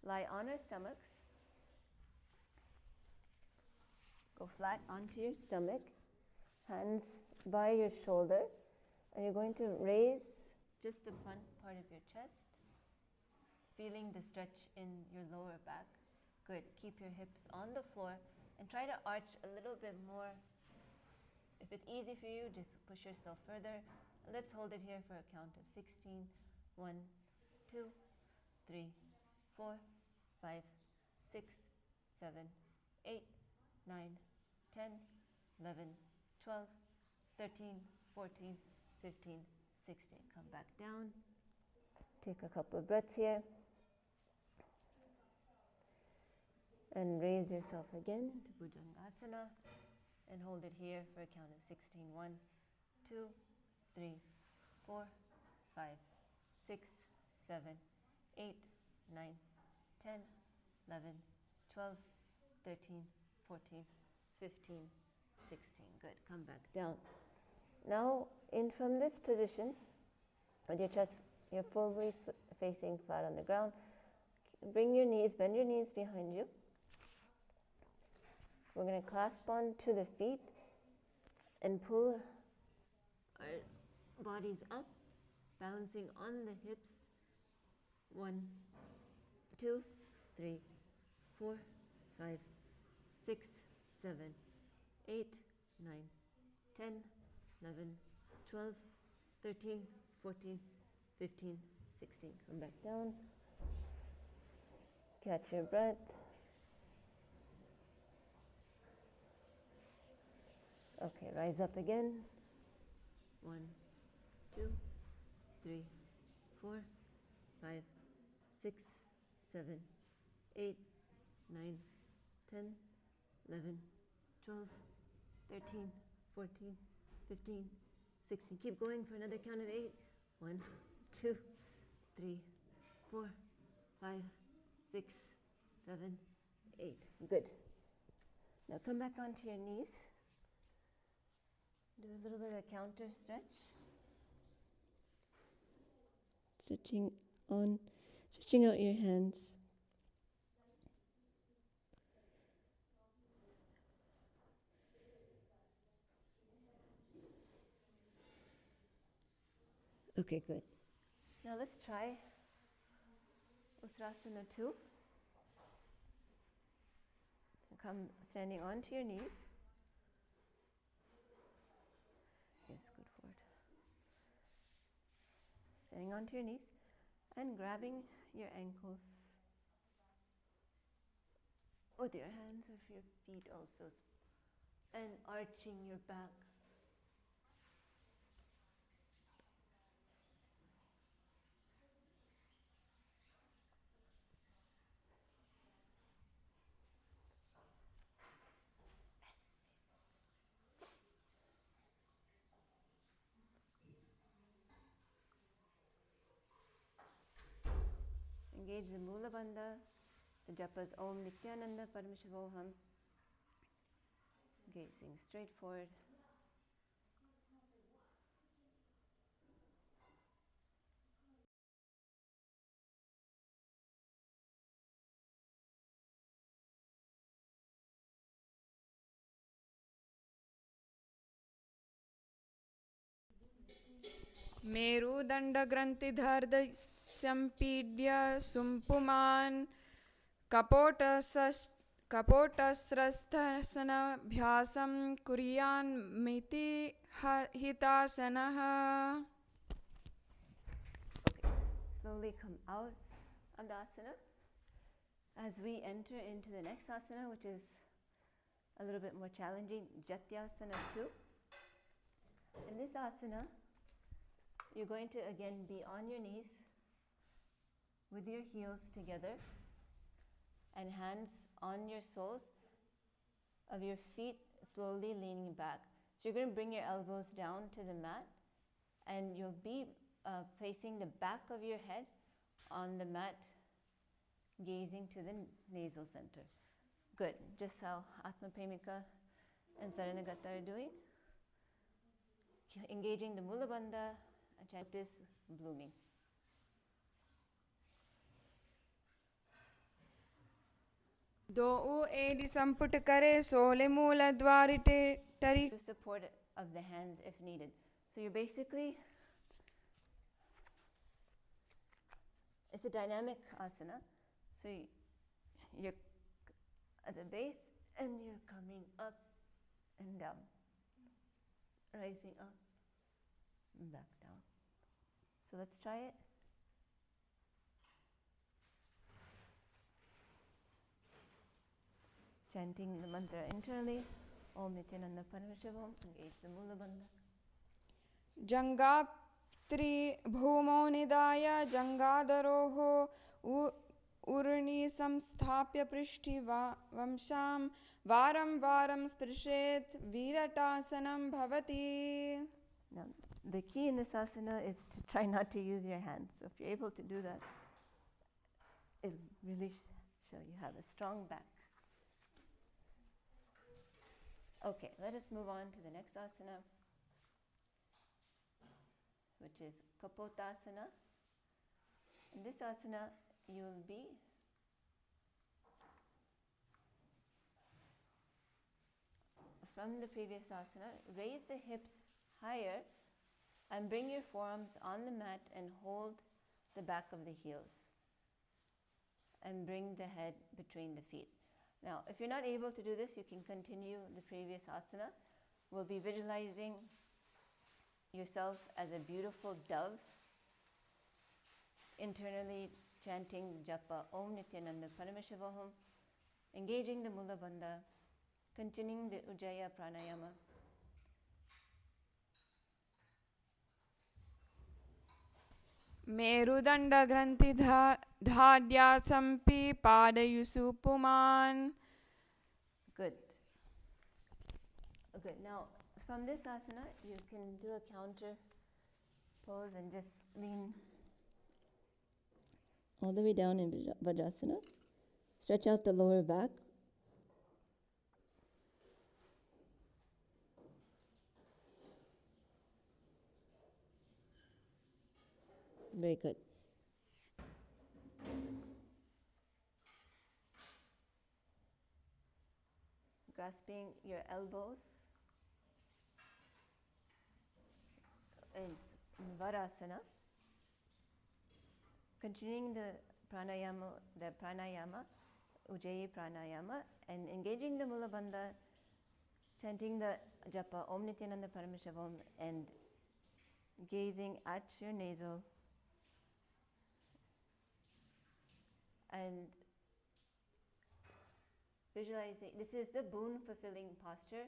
lie on our stomachs. Go flat onto your stomach, hands by your shoulder, and you're going to raise just the front part of your chest, feeling the stretch in your lower back. Good. Keep your hips on the floor and try to arch a little bit more. If it's easy for you, just push yourself further. Let's hold it here for a count of 16. 1, 2, 3, 4, 5, 6, 7, 8, 9, 10, 11, 12, 13, 14, 15, 16. Come back down. Take a couple of breaths here. And raise yourself again to Bhujangasana and hold it here for a count of 16. 1, 2, 3, 4, 5, 6, 7, 8, 9, 10, 11, 12, 13, 14, 15, 16. Good. Come back down. Now, in from this position, with your chest, you're fully facing flat on the ground. Bring your knees, bend your knees behind you. We're going to clasp onto the feet and pull our bodies up, balancing on the hips. 1, 2, 3, 4, 5, 6, 7, 8, 9, 10, 11, 12, 13, 14, 15, 16. Come back down. Catch your breath. Okay, rise up again. 1, 2, 3, 4, 5, 6, 7, 8, 9, 10, 11, 12, 13, 14, 15, 16. Keep going for another count of 8. 1, 2, 3, 4, 5, 6, 7, 8. Good. Now come back onto your knees. Do a little bit of a counter stretch. Stretching out your hands. Okay, good. Now let's try Ustrasana 2. Come standing onto your knees. Yes, good forward. Standing onto your knees and grabbing your ankles with your hands of your feet also, and arching your back. Engage the Mula Bandha, the japas Om Nithyananda Parameshavoham, gazing straight forward. मेरुदण्डग्रन्थिधर्द सम्पीड्य सुम्पुमान् कपोटस्रस्थासनाभ्यासं कुर्यान्मिति हितासनः. Okay, slowly come out of the asana as we enter into the next asana, which is a little bit more challenging, Jatyasana 2. In this asana, you're going to again be on your knees with your heels together and hands on your soles of your feet, slowly leaning back. So you're going to bring your elbows down to the mat, and you'll be placing the back of your head on the mat, gazing to the nasal center. Good. Just how Atma Premika and Saranagata are doing. Engaging the Mula Bandha, Chantis blooming. दो AD संपुट करे सोले मूल द्वारिटे टरी. To support of the hands if needed. So you're basically, it's a dynamic asana. So you're at the base and you're coming up and down, rising up and back down. So let's try it. Chanting the mantra internally. Om Nithyananda Paramashivam. Engage the Mula Bandha. जङ्गात्रि भूमौ निधाय जङ्गाधरोः ऊर्णि संस्थाप्य पृष्ठिवंशां वारं वारं स्पृशेत् वीरटासनं भवति. Now, the key in this asana is to try not to use your hands. So if you're able to do that, it'll really show you have a strong back. Okay, let us move on to the next asana, which is Kapotasana. In this asana, you'll be from the previous asana, raise the hips higher and bring your forearms on the mat and hold the back of the heels and bring the head between the feet. Now, if you're not able to do this, you can continue the previous asana. We'll be visualizing yourself as a beautiful dove, internally chanting japa Om Nithyananda Parameshivaham, engaging the Mula Bandha, continuing the Ujjayi Pranayama. मेरुदण्डग्रन्थि धाड्यासम्पि पादयुषु पुमान्. Good. Good. Now, from this asana, you can do a counter pose and just lean all the way down in Vajrasana. Stretch out the lower back. Very good. Grasping your elbows is Varasana. Continuing the pranayama, Ujjayi Pranayama, and engaging the Mula Bandha, chanting the japa Om Nithyananda Parameshivam and gazing at your nasal and visualizing. This is the boon fulfilling posture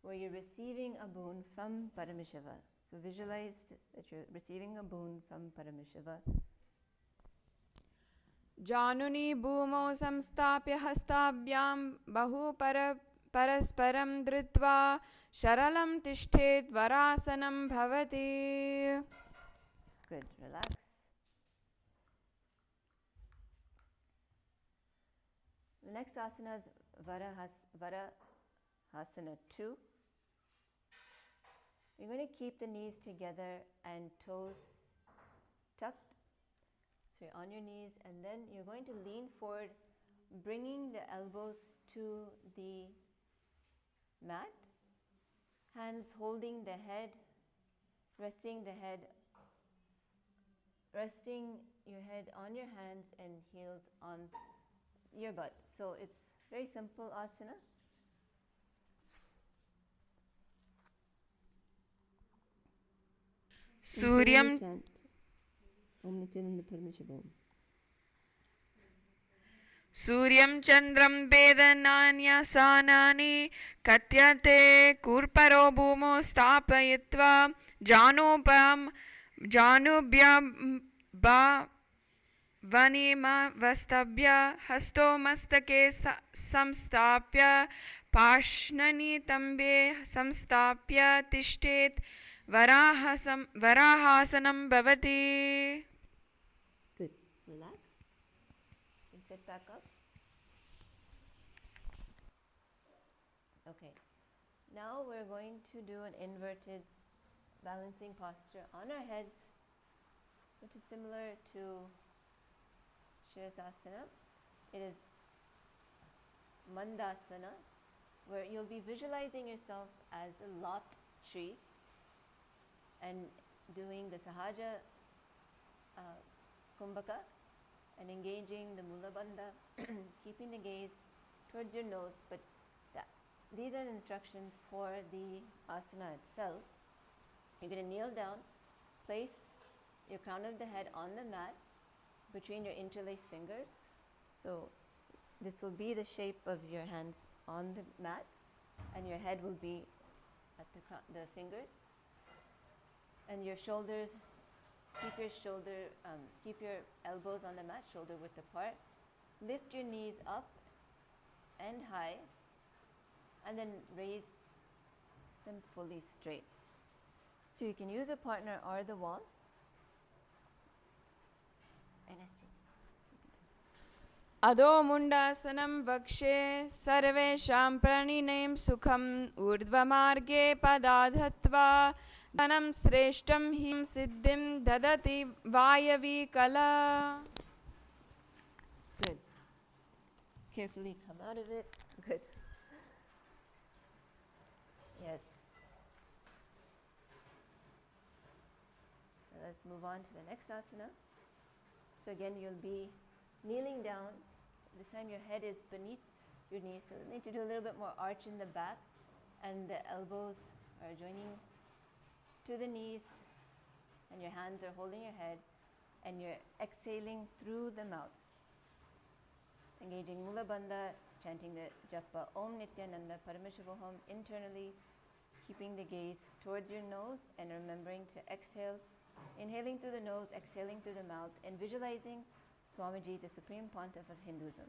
where you're receiving a boon from Paramashiva. So visualize that you're receiving a boon from Paramashiva. जानुनी भूमौ संस्थाप्य हस्ताभ्यां बहु परस्परं धृत्वा शरलं तिष्ठेत् वरासनं भवति. Good. Relax. The next asana is Varahasana 2. You're going to keep the knees together and toes tucked. So you're on your knees, and then you're going to lean forward, bringing the elbows to the mat, hands holding the head, resting your head on your hands and heels on your butt. So it's very simple asana. सूर्यं Om Nithyananda Parameshivam. सूर्यं चन्द्रं वेदनान्यसानानि कथ्यते कूर्परो भूमौ स्थापयित्वा जानुभ्यामवस्तभ्य हस्तो मस्तके संस्थाप्य पार्श्वनितम्बे संस्थाप्य तिष्ठेत् वराहासनं भवति. Good. Relax. And sit back up. Okay. Now we're going to do an inverted balancing posture on our heads, which is similar to Shirasasana. It is Mandasana, where you'll be visualizing yourself as a lopped tree and doing the Sahaja Kumbhaka and engaging the Mula Bandha, keeping the gaze towards your nose, but these are instructions for the asana itself. You're going to kneel down, place your crown of the head on the mat between your interlaced fingers. So this will be the shape of your hands on the mat, and your head will be at the fingers. And your shoulders, keep your elbows on the mat, shoulder width apart. Lift your knees up and high, and then raise them fully straight. So you can use a partner or the wall. Adho mundasanam vakshe sarvesham praninem sukham urdhva marge padadhatva dhanam sreshtam him siddhim dadati vayavi kala. Good. Carefully come out of it. Good. Yes. Now let's move on to the next asana. So again, you'll be kneeling down. This time your head is beneath your knees, so you need to do a little bit more arch in the back, and the elbows are joining to the knees, and your hands are holding your head, and you're exhaling through the mouth. Engaging Mula Bandha, chanting the japa Om Nithyananda Parameshavoham internally, keeping the gaze towards your nose and remembering to exhale, inhaling through the nose, exhaling through the mouth, and visualizing Swamiji, the Supreme Pontiff of Hinduism.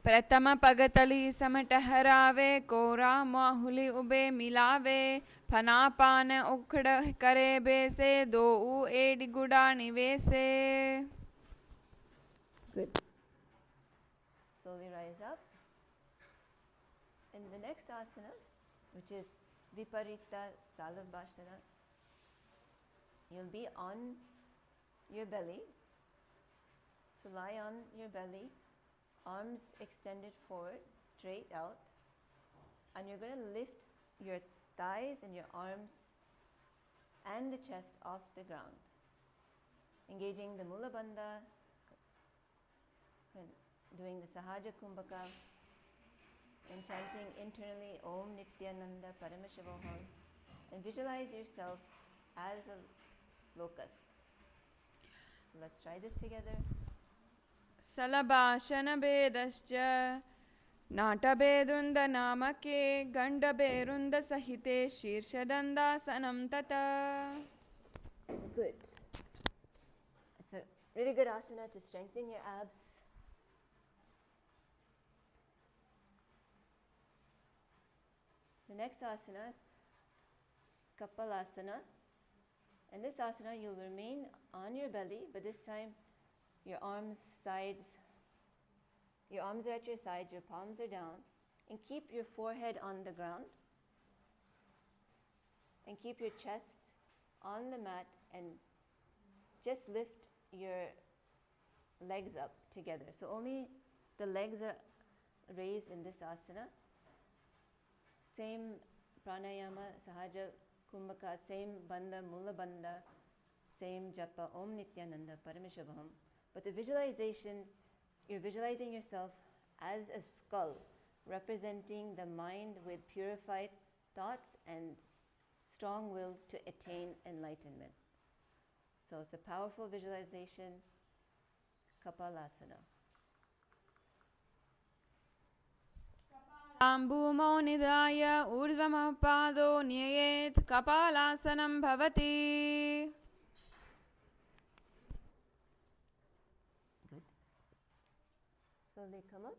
Pratama pagatali samataharaave kora mahuli ube milave phanapana ukhda kare bese do u edi guda nivese. Good. Slowly rise up. And the next asana, which is Viparita Salabhashana, you'll be on your belly. So lie on your belly, arms extended forward, straight out, and you're going to lift your thighs and your arms and the chest off the ground. Engaging the Mula Bandha, doing the Sahaja Kumbhaka, and chanting internally Om Nithyananda Parameshavoham, and visualize yourself as a locust. So let's try this together. Salabhashana bedascha natabedunda namake ganda berunda sahite shirshadanda sanam tata. Good. It's a really good asana to strengthen your abs. The next asana is Kapalasana. And this asana, you'll remain on your belly, but this time your arms are at your sides, your palms are down, and keep your forehead on the ground, and keep your chest on the mat, and just lift your legs up together. So only the legs are raised in this asana. Same pranayama, sahaja kumbhaka, same bandha, mula bandha, same japa, Om Nithyananda Parameshavoham. But the visualization, you're visualizing yourself as a skull, representing the mind with purified thoughts and strong will to attain enlightenment. So it's a powerful visualization, Kapalasana. Ambhumo nidaya urdhvamapado nyayet kapalasanam bhavati. Good. Slowly come up.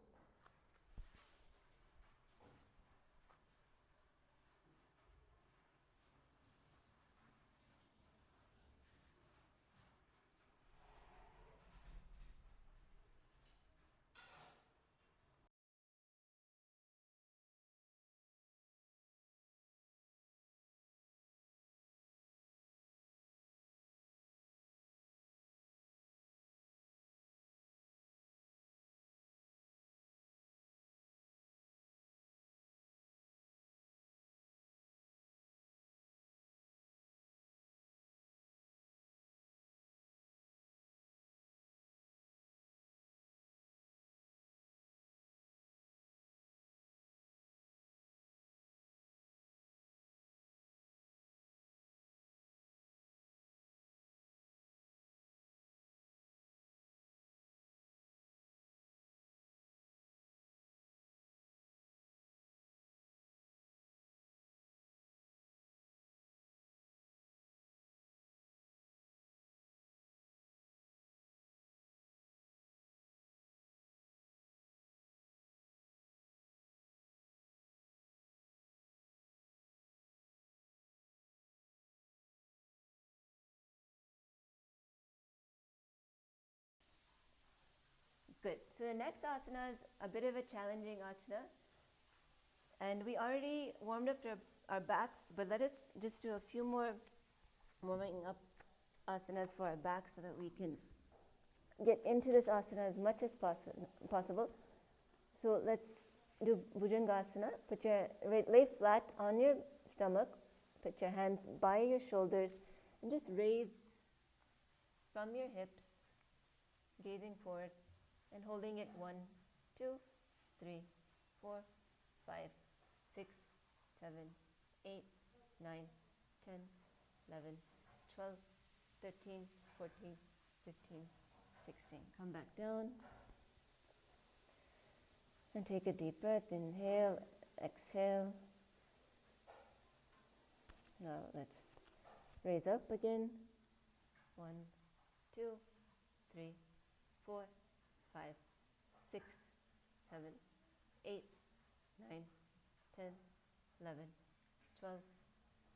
Good. So the next asana is a bit of a challenging asana. And we already warmed up our backs, but let us just do a few more warming up asanas for our back so that we can get into this asana as much as possible. So let's do Bhujangasana. Lay flat on your stomach, put your hands by your shoulders, and just raise from your hips, gazing forward, and holding it 1, 2, 3, 4, 5, 6, 7, 8, 9, 10, 11, 12, 13, 14, 15, 16. Come back down. And take a deep breath. Inhale, exhale. Now let's raise up again. 1, 2, 3, 4, 5, 6, 7, 8, 9, 10, 11, 12,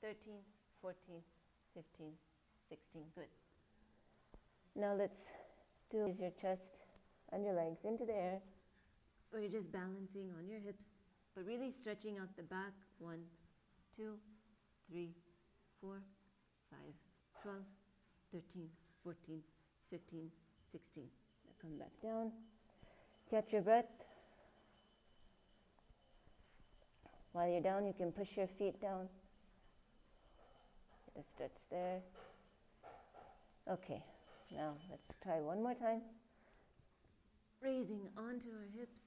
13, 14, 15, 16. Good. Now let's raise your chest and your legs into the air, or you're just balancing on your hips, but really stretching out the back. 1, 2, 3, 4, 5, 12, 13, 14, 15, 16. Now come back down. Catch your breath. While you're down, you can push your feet down. Get a stretch there. Okay, now let's try one more time. Raising onto our hips.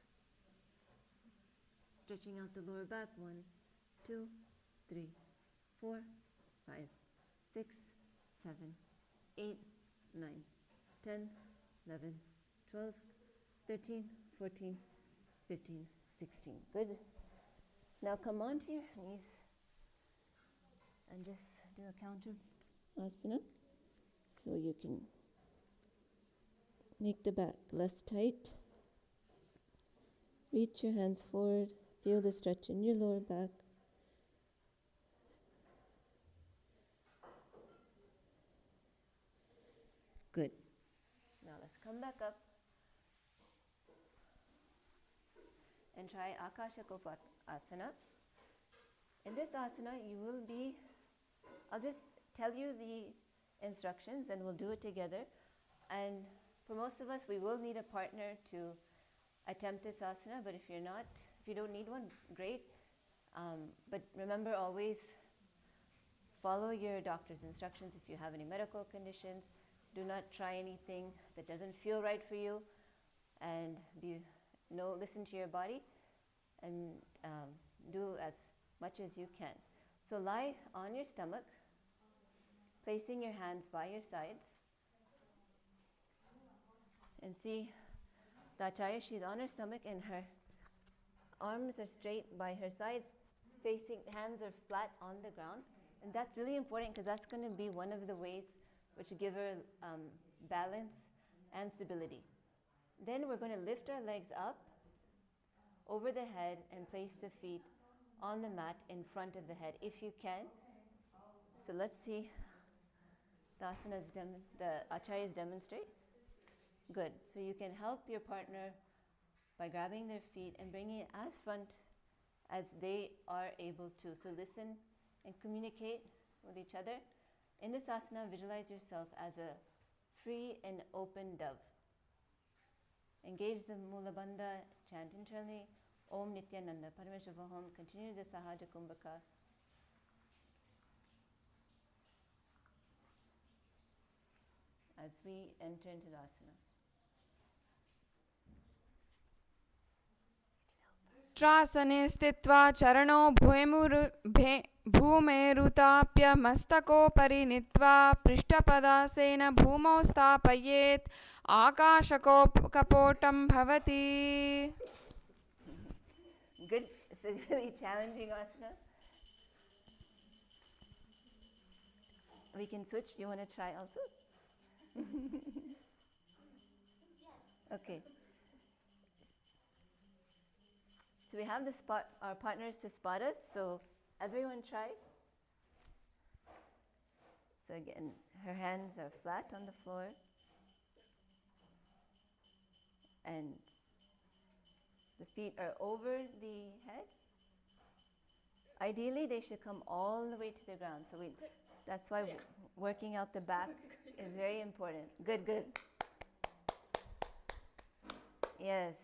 Stretching out the lower back. 1, 2, 3, 4, 5, 6, 7, 8, 9, 10, 11, 12, 13, 14, 15, 16. Good. Now come onto your knees and just do a counter asana so you can make the back less tight. Reach your hands forward. Feel the stretch in your lower back. Good. Now let's come back up and try Akashakopatasana. In this asana, you will be, I'll just tell you the instructions and we'll do it together. And for most of us, we will need a partner to attempt this asana, but if you don't need one, great. But remember, always follow your doctor's instructions if you have any medical conditions. Do not try anything that doesn't feel right for you, and listen to your body and do as much as you can. So lie on your stomach, placing your hands by your sides, and see the Acharya. She's on her stomach and her arms are straight by her sides, hands are flat on the ground. And that's really important because that's going to be one of the ways which give her balance and stability. Then we're going to lift our legs up over the head and place the feet on the mat in front of the head if you can. So let's see the acharyas demonstrate. Good. So you can help your partner by grabbing their feet and bringing it as front as they are able to. So listen and communicate with each other. In this asana, visualize yourself as a free and open dove. Engage the Mula Bandha, chant internally, Om Nithyananda, Parameshvaham, continue the Sahaja Kumbhaka. As we enter into the asana. त्रासने स्थित्वा चरणो भूमेरुताप्य मस्तकोपरि नीत्वा पृष्ठपदासेन भूमौ स्थापयेत् आकाशकपोटं भवति. Good. It's a really challenging asana. We can switch. You want to try also? Okay. So we have our partners to spot us. So everyone try. So again, her hands are flat on the floor. and the feet are over the head. Ideally, they should come all the way to the ground. So that's why working out the back is very important. Good, good. Yes.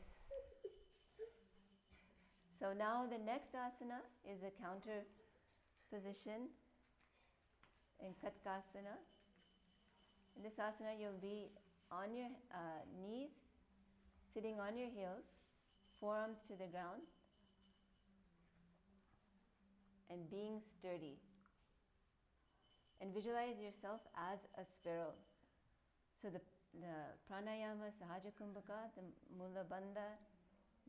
So now the next asana is a counter position in Katkasana. In this asana, you'll be on your knees, sitting on your heels, forearms to the ground, and being sturdy. And visualize yourself as a sparrow. So the pranayama, sahaja kumbhaka, the mula bandha,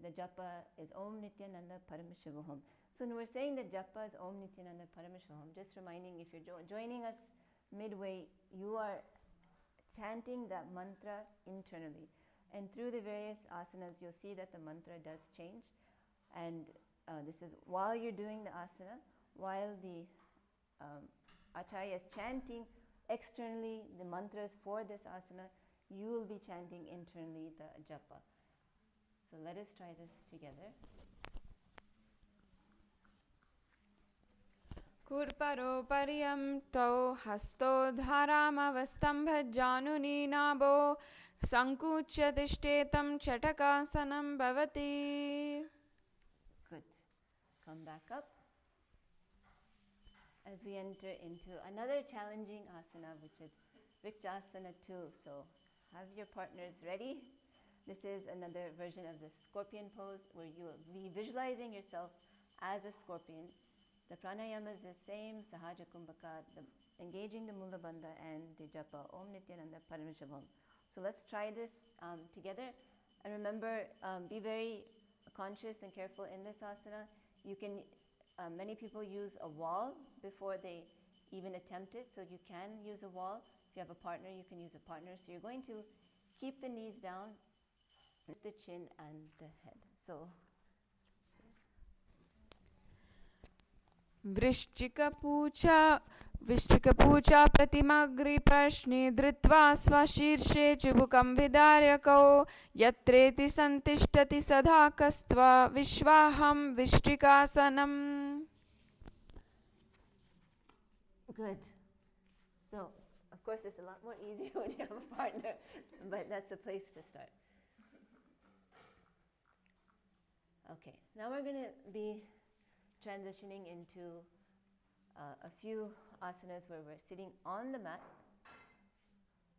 the japa is Om Nithyananda Parameshivaham. So when we're saying the japa is Om Nithyananda Parameshivaham, just reminding, if you're joining us midway, you are chanting that mantra internally. And through the various asanas, you'll see that the mantra does change. And this is while you're doing the asana, while the acharya is chanting externally the mantras for this asana, you will be chanting internally the japa. So let us try this together. Kurparo pariyam tau hasto dharamavastambhajjanuni nabo sankuchya tishthetam chatakasanam bhavati. Good. Come back up as we enter into another challenging asana, which is Vrikshasana 2. So have your partners ready. This is another version of the scorpion pose where you will be visualizing yourself as a scorpion. The pranayama is the same, sahaja kumbhaka, engaging the mula bandha and the japa, Om Nithyananda Parameshivaham. So let's try this together. And remember, be very conscious and careful in this asana. You can, many people use a wall before they even attempt it. So you can use a wall. If you have a partner, you can use a partner. So you're going to keep the knees down, lift the chin and the head. So Vrishchikapucha Pratimagri Prashni Dhritva Swashirše Chibukam Vidaryakau Yatreti Santishtati Sadhakastva Vishwaham Vishtrikasanam. good. So, of course, it's a lot more easier when you have a partner, but that's a place to start. Okay, now we're going to be transitioning into a few asanas where we're sitting on the mat.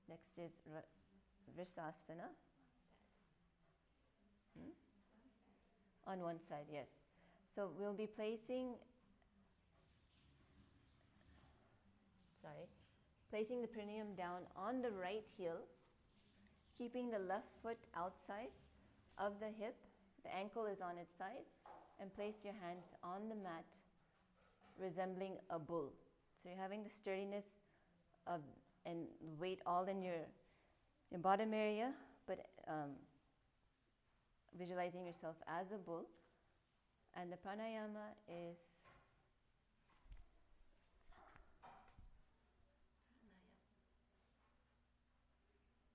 Next is Vrishasana. On one side, yes. So we'll be placing the perineum down on the right heel, keeping the left foot outside of the hip. The ankle is on its side, and place your hands on the mat, resembling a bull. So you're having the sturdiness and weight all in your bottom area, but visualizing yourself as a bull. And the pranayama is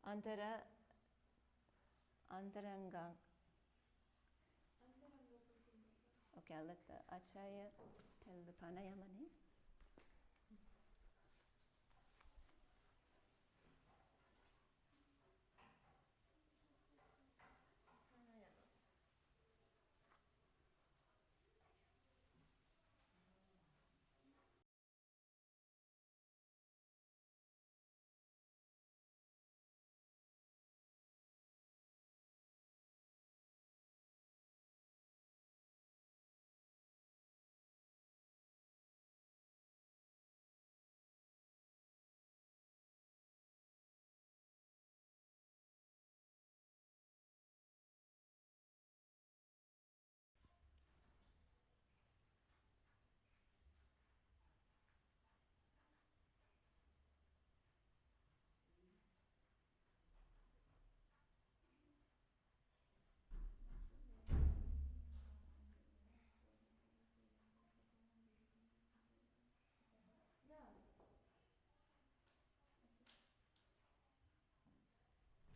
Antaranga. Okay, I'll let the acharya tell the pranayama name.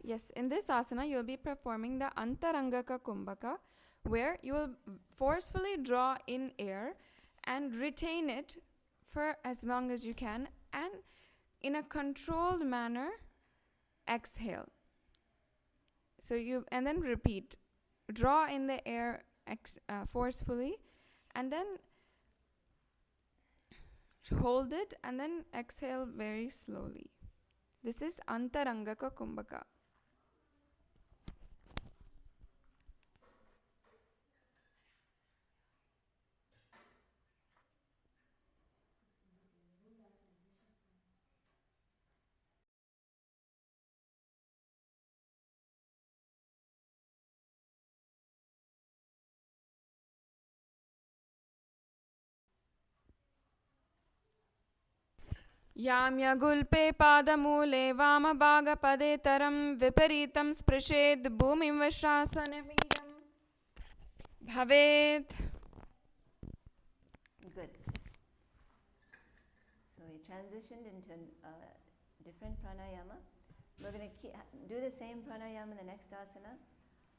Yes, in this asana, you'll be performing the Antarangaka Kumbhaka, where you will forcefully draw in air and retain it for as long as you can, and in a controlled manner, exhale. So and then repeat. Draw in the air forcefully, and then hold it, and then exhale very slowly. This is Antarangaka Kumbhaka. याम्यगुल्पे पादमूले वामभागपदेतरं विपरीतं स्पृशेद् भूमिं वश्रासनमीडं भवेत्. Good. So we transitioned into a different pranayama. We're going to do the same pranayama in the next asana,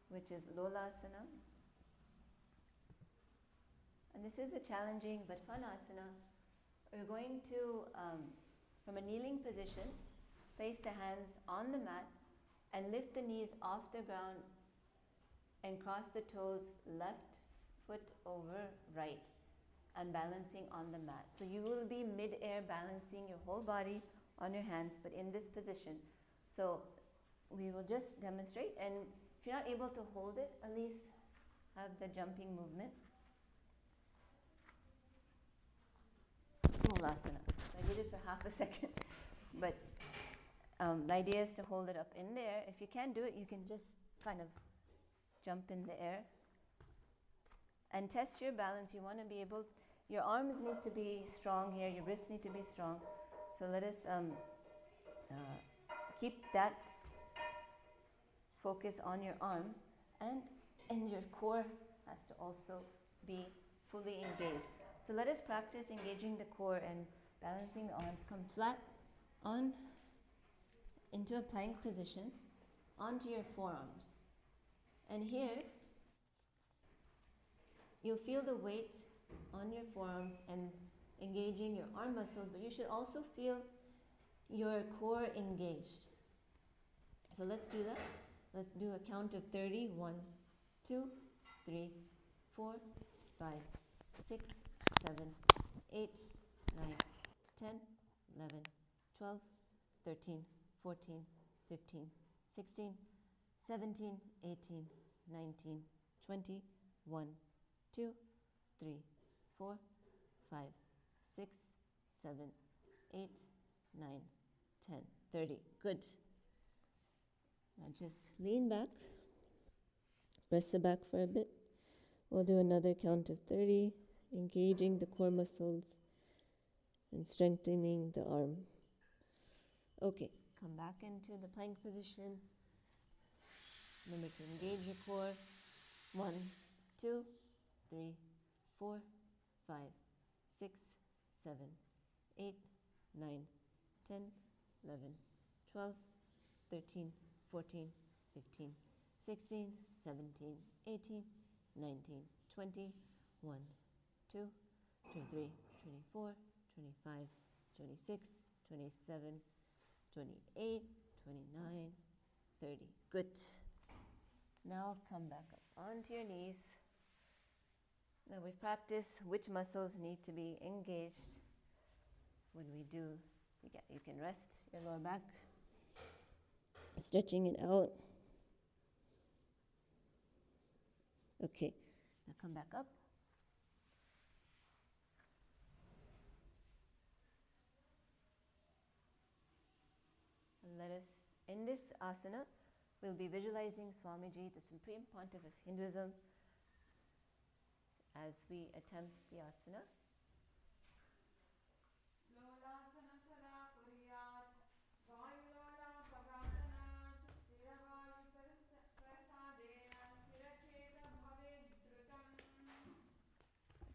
which is Lolasana. And this is a challenging but fun asana. We're going to, from a kneeling position, place the hands on the mat and lift the knees off the ground and cross the toes left foot over right and balancing on the mat. So you will be mid-air balancing your whole body on your hands, but in this position. So we will just demonstrate, and if you're not able to hold it, at least have the jumping movement. Mulasana. So I did it for half a second, but the idea is to hold it up in the air. If you can't do it, you can just kind of jump in the air and test your balance. You want to be able, your arms need to be strong here, your wrists need to be strong. So let us keep that focus on your arms, and your core has to also be fully engaged. So let us practice engaging the core and balancing the arms. Come flat on into a plank position onto your forearms. And here, you'll feel the weight on your forearms and engaging your arm muscles, but you should also feel your core engaged. So let's do that. Let's do a count of 30. 1, 2, 3, 4, 5, 6, 7, 8, 9, 10, 11, 12, 13, 14, 15, 16, 17, 18, 19, 20, 1, 2, 3, 4, 5, 6, 7, 8, 9, 10, 30. Good. Now just lean back. Rest the back for a bit. We'll do another count of 30, engaging the core muscles and strengthening the arm. Okay, come back into the plank position. Remember to engage your core. 1, 2, 3, 4, 5, 6, 7, 8, 9, 10, 11, 12, 13, 14, 15, 16, 17, 18, 19, 20, 1, 2, 23, 24, 25, 26, 27, 28, 29, 30. Good. Now come back up onto your knees. Now we practice which muscles need to be engaged when we do. You can rest your lower back, stretching it out. Okay, now come back up. And let us, in this asana, we'll be visualizing Swamiji, the Supreme Pontiff of Hinduism, as we attempt the asana.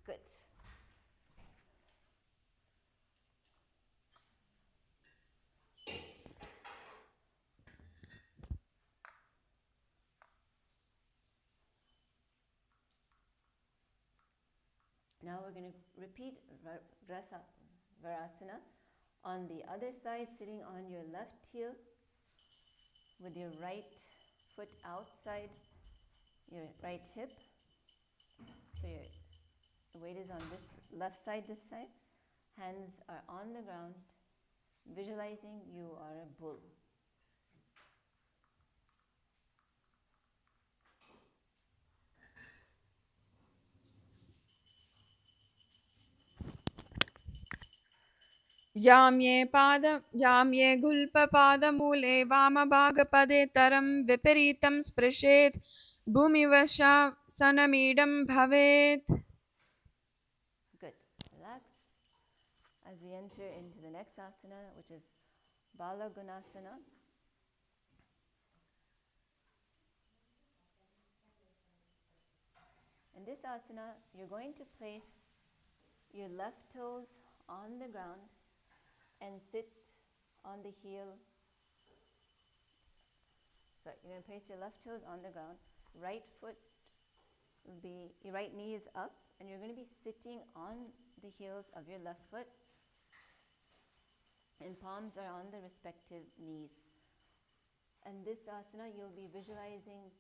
Good. Now we're going to repeat Varasana on the other side, sitting on your left heel with your right foot outside your right hip. So the weight is on this left side this time. Hands are on the ground, visualizing you are a bull. याम्ये गुल्पपादमूले वामभागपदे तरं विपरीतं स्पृशेत् भूमिवशासनमीडं भवेत्. Good. Relax as we enter into the next asana, which is Balagunasana. In this asana, you're going to place your left toes on the ground and sit on the heel. So you're going to place your left toes on the ground. Right foot will be, your right knee is up, and you're going to be sitting on the heels of your left foot, and palms are on the respective knees. And this asana, you'll be visualizing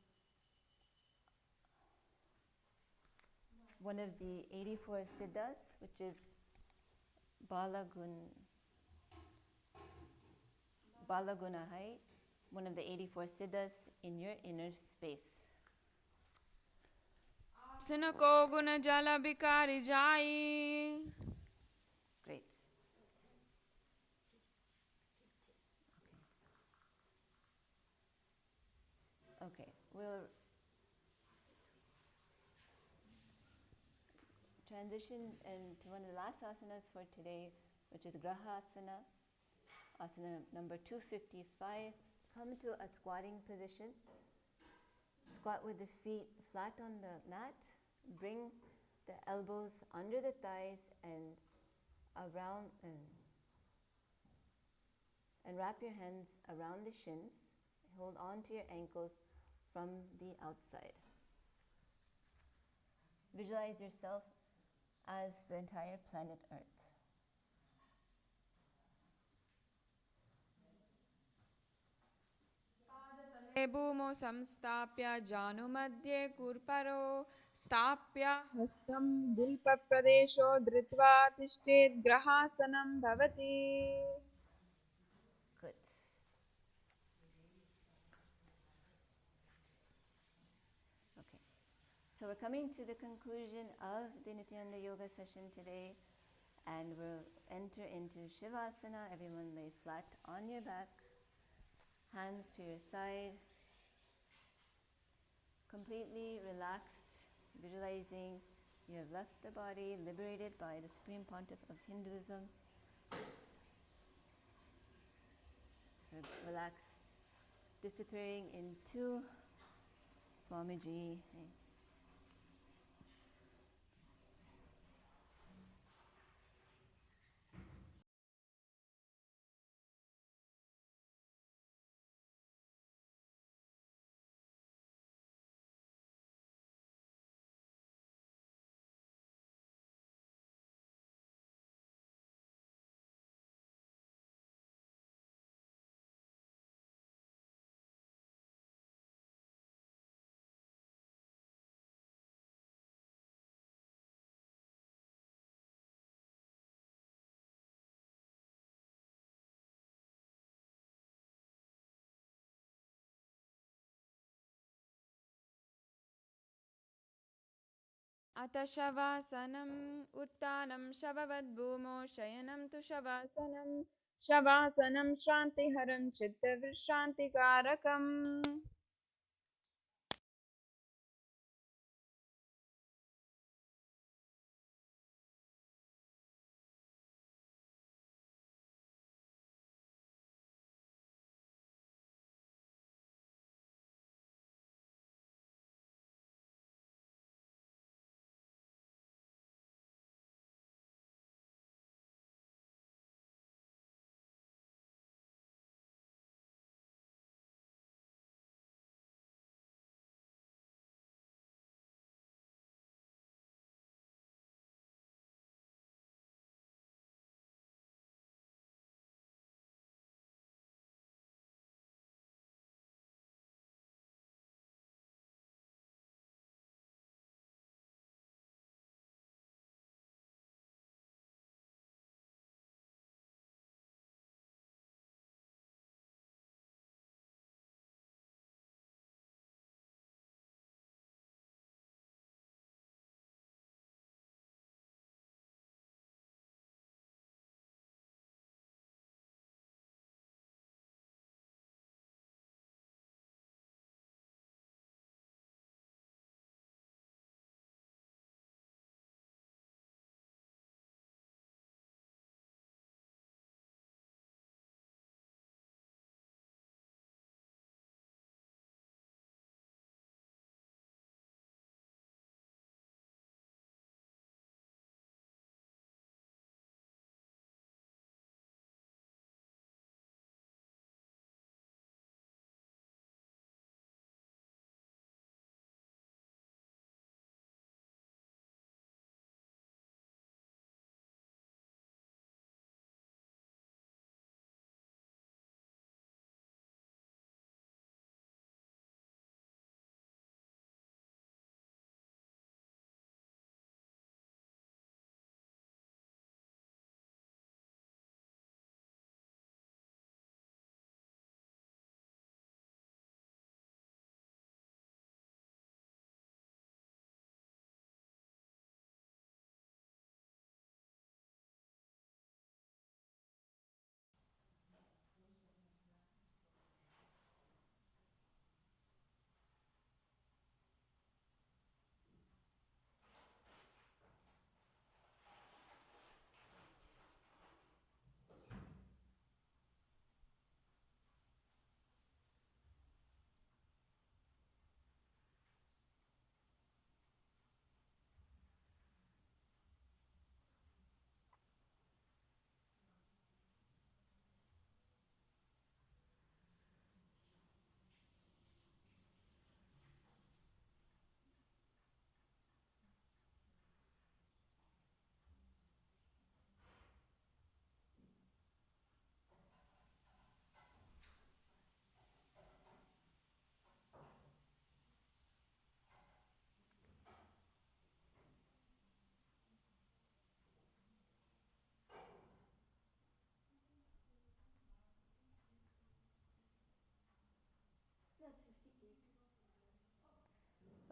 one of the 84 siddhas, which is Balagunahai, one of the 84 siddhas in your inner space. Asana ko guna jala bikari jai. Great. Okay, we'll transition into one of the last asanas for today, which is Grahasana, asana number 255. Come to a squatting position. Squat with the feet flat on the mat. Bring the elbows under the thighs and around, and wrap your hands around the shins. Hold on to your ankles from the outside. Visualize yourself as the entire planet Earth. भूमौ संस्थाप्य जानुमध्ये कूर्परो स्थाप्य हस्तं गुल्पप्रदेशो धृत्वा तिष्ठेत् ग्रहासनं भवति. Good. Okay. So we're coming to the conclusion of the Nithyananda Yoga session today, and we'll enter into Shavasana. Everyone lay flat on your back, hands to your side, completely relaxed, visualizing you have left the body, liberated by the Supreme Pontiff of Hinduism. Relaxed, disappearing into Swamiji. अथ शवासनम् उत्थानं शववद्भूमौ शयनं तु शवासनं शवासनं श्रान्तिहरं चित्तविश्रान्तिकारकम्.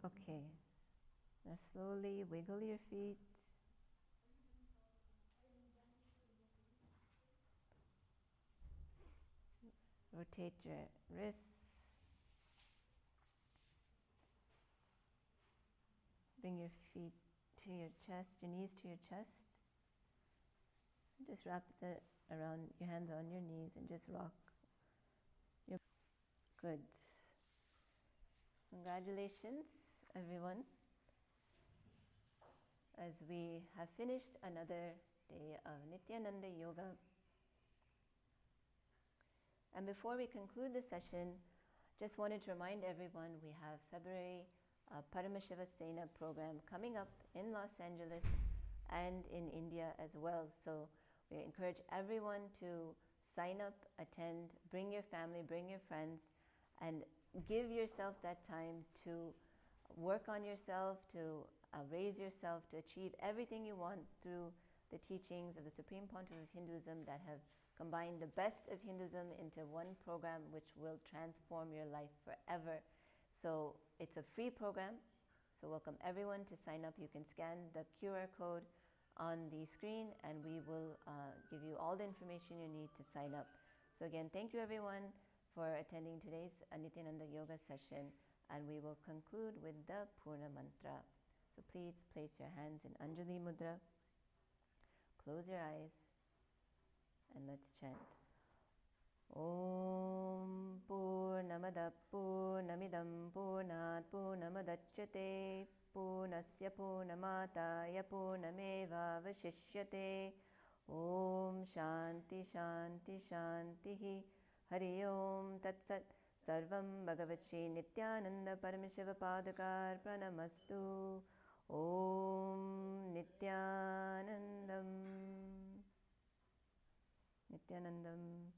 Okay. Now slowly wiggle your feet. Rotate your wrists. Bring your feet to your chest, your knees to your chest. Just wrap around your hands on your knees and just rock. Good. Congratulations, everyone. As we have finished another day of Nithyananda Yoga. And before we conclude the session, just wanted to remind everyone we have February Paramashiva Sena program coming up in Los Angeles and in India as well. So we encourage everyone to sign up, attend, bring your family, bring your friends, and give yourself that time to work on yourself, to raise yourself, to achieve everything you want through the teachings of the Supreme Pontiff of Hinduism that have combined the best of Hinduism into one program which will transform your life forever. So it's a free program, so welcome everyone to sign up. You can scan the QR code on the screen and we will give you all the information you need to sign up. So again, thank you everyone for attending today's Nithyananda Yoga session, and we will conclude with the Purna Mantra. So please place your hands in Anjali Mudra, close your eyes, and let's chant. Om Purnamada Purnamidam Purnat Purnamadachyate Purnasya Purnamataya Purnameva Vashishyate. Om Shanti Shanti Shantihi. Hari Om Tat Sat. Sarvam Bhagavat Shri Nithyananda Paramashiva Padakar Pranamastu. Om Nithyanandam. Nithyanandam.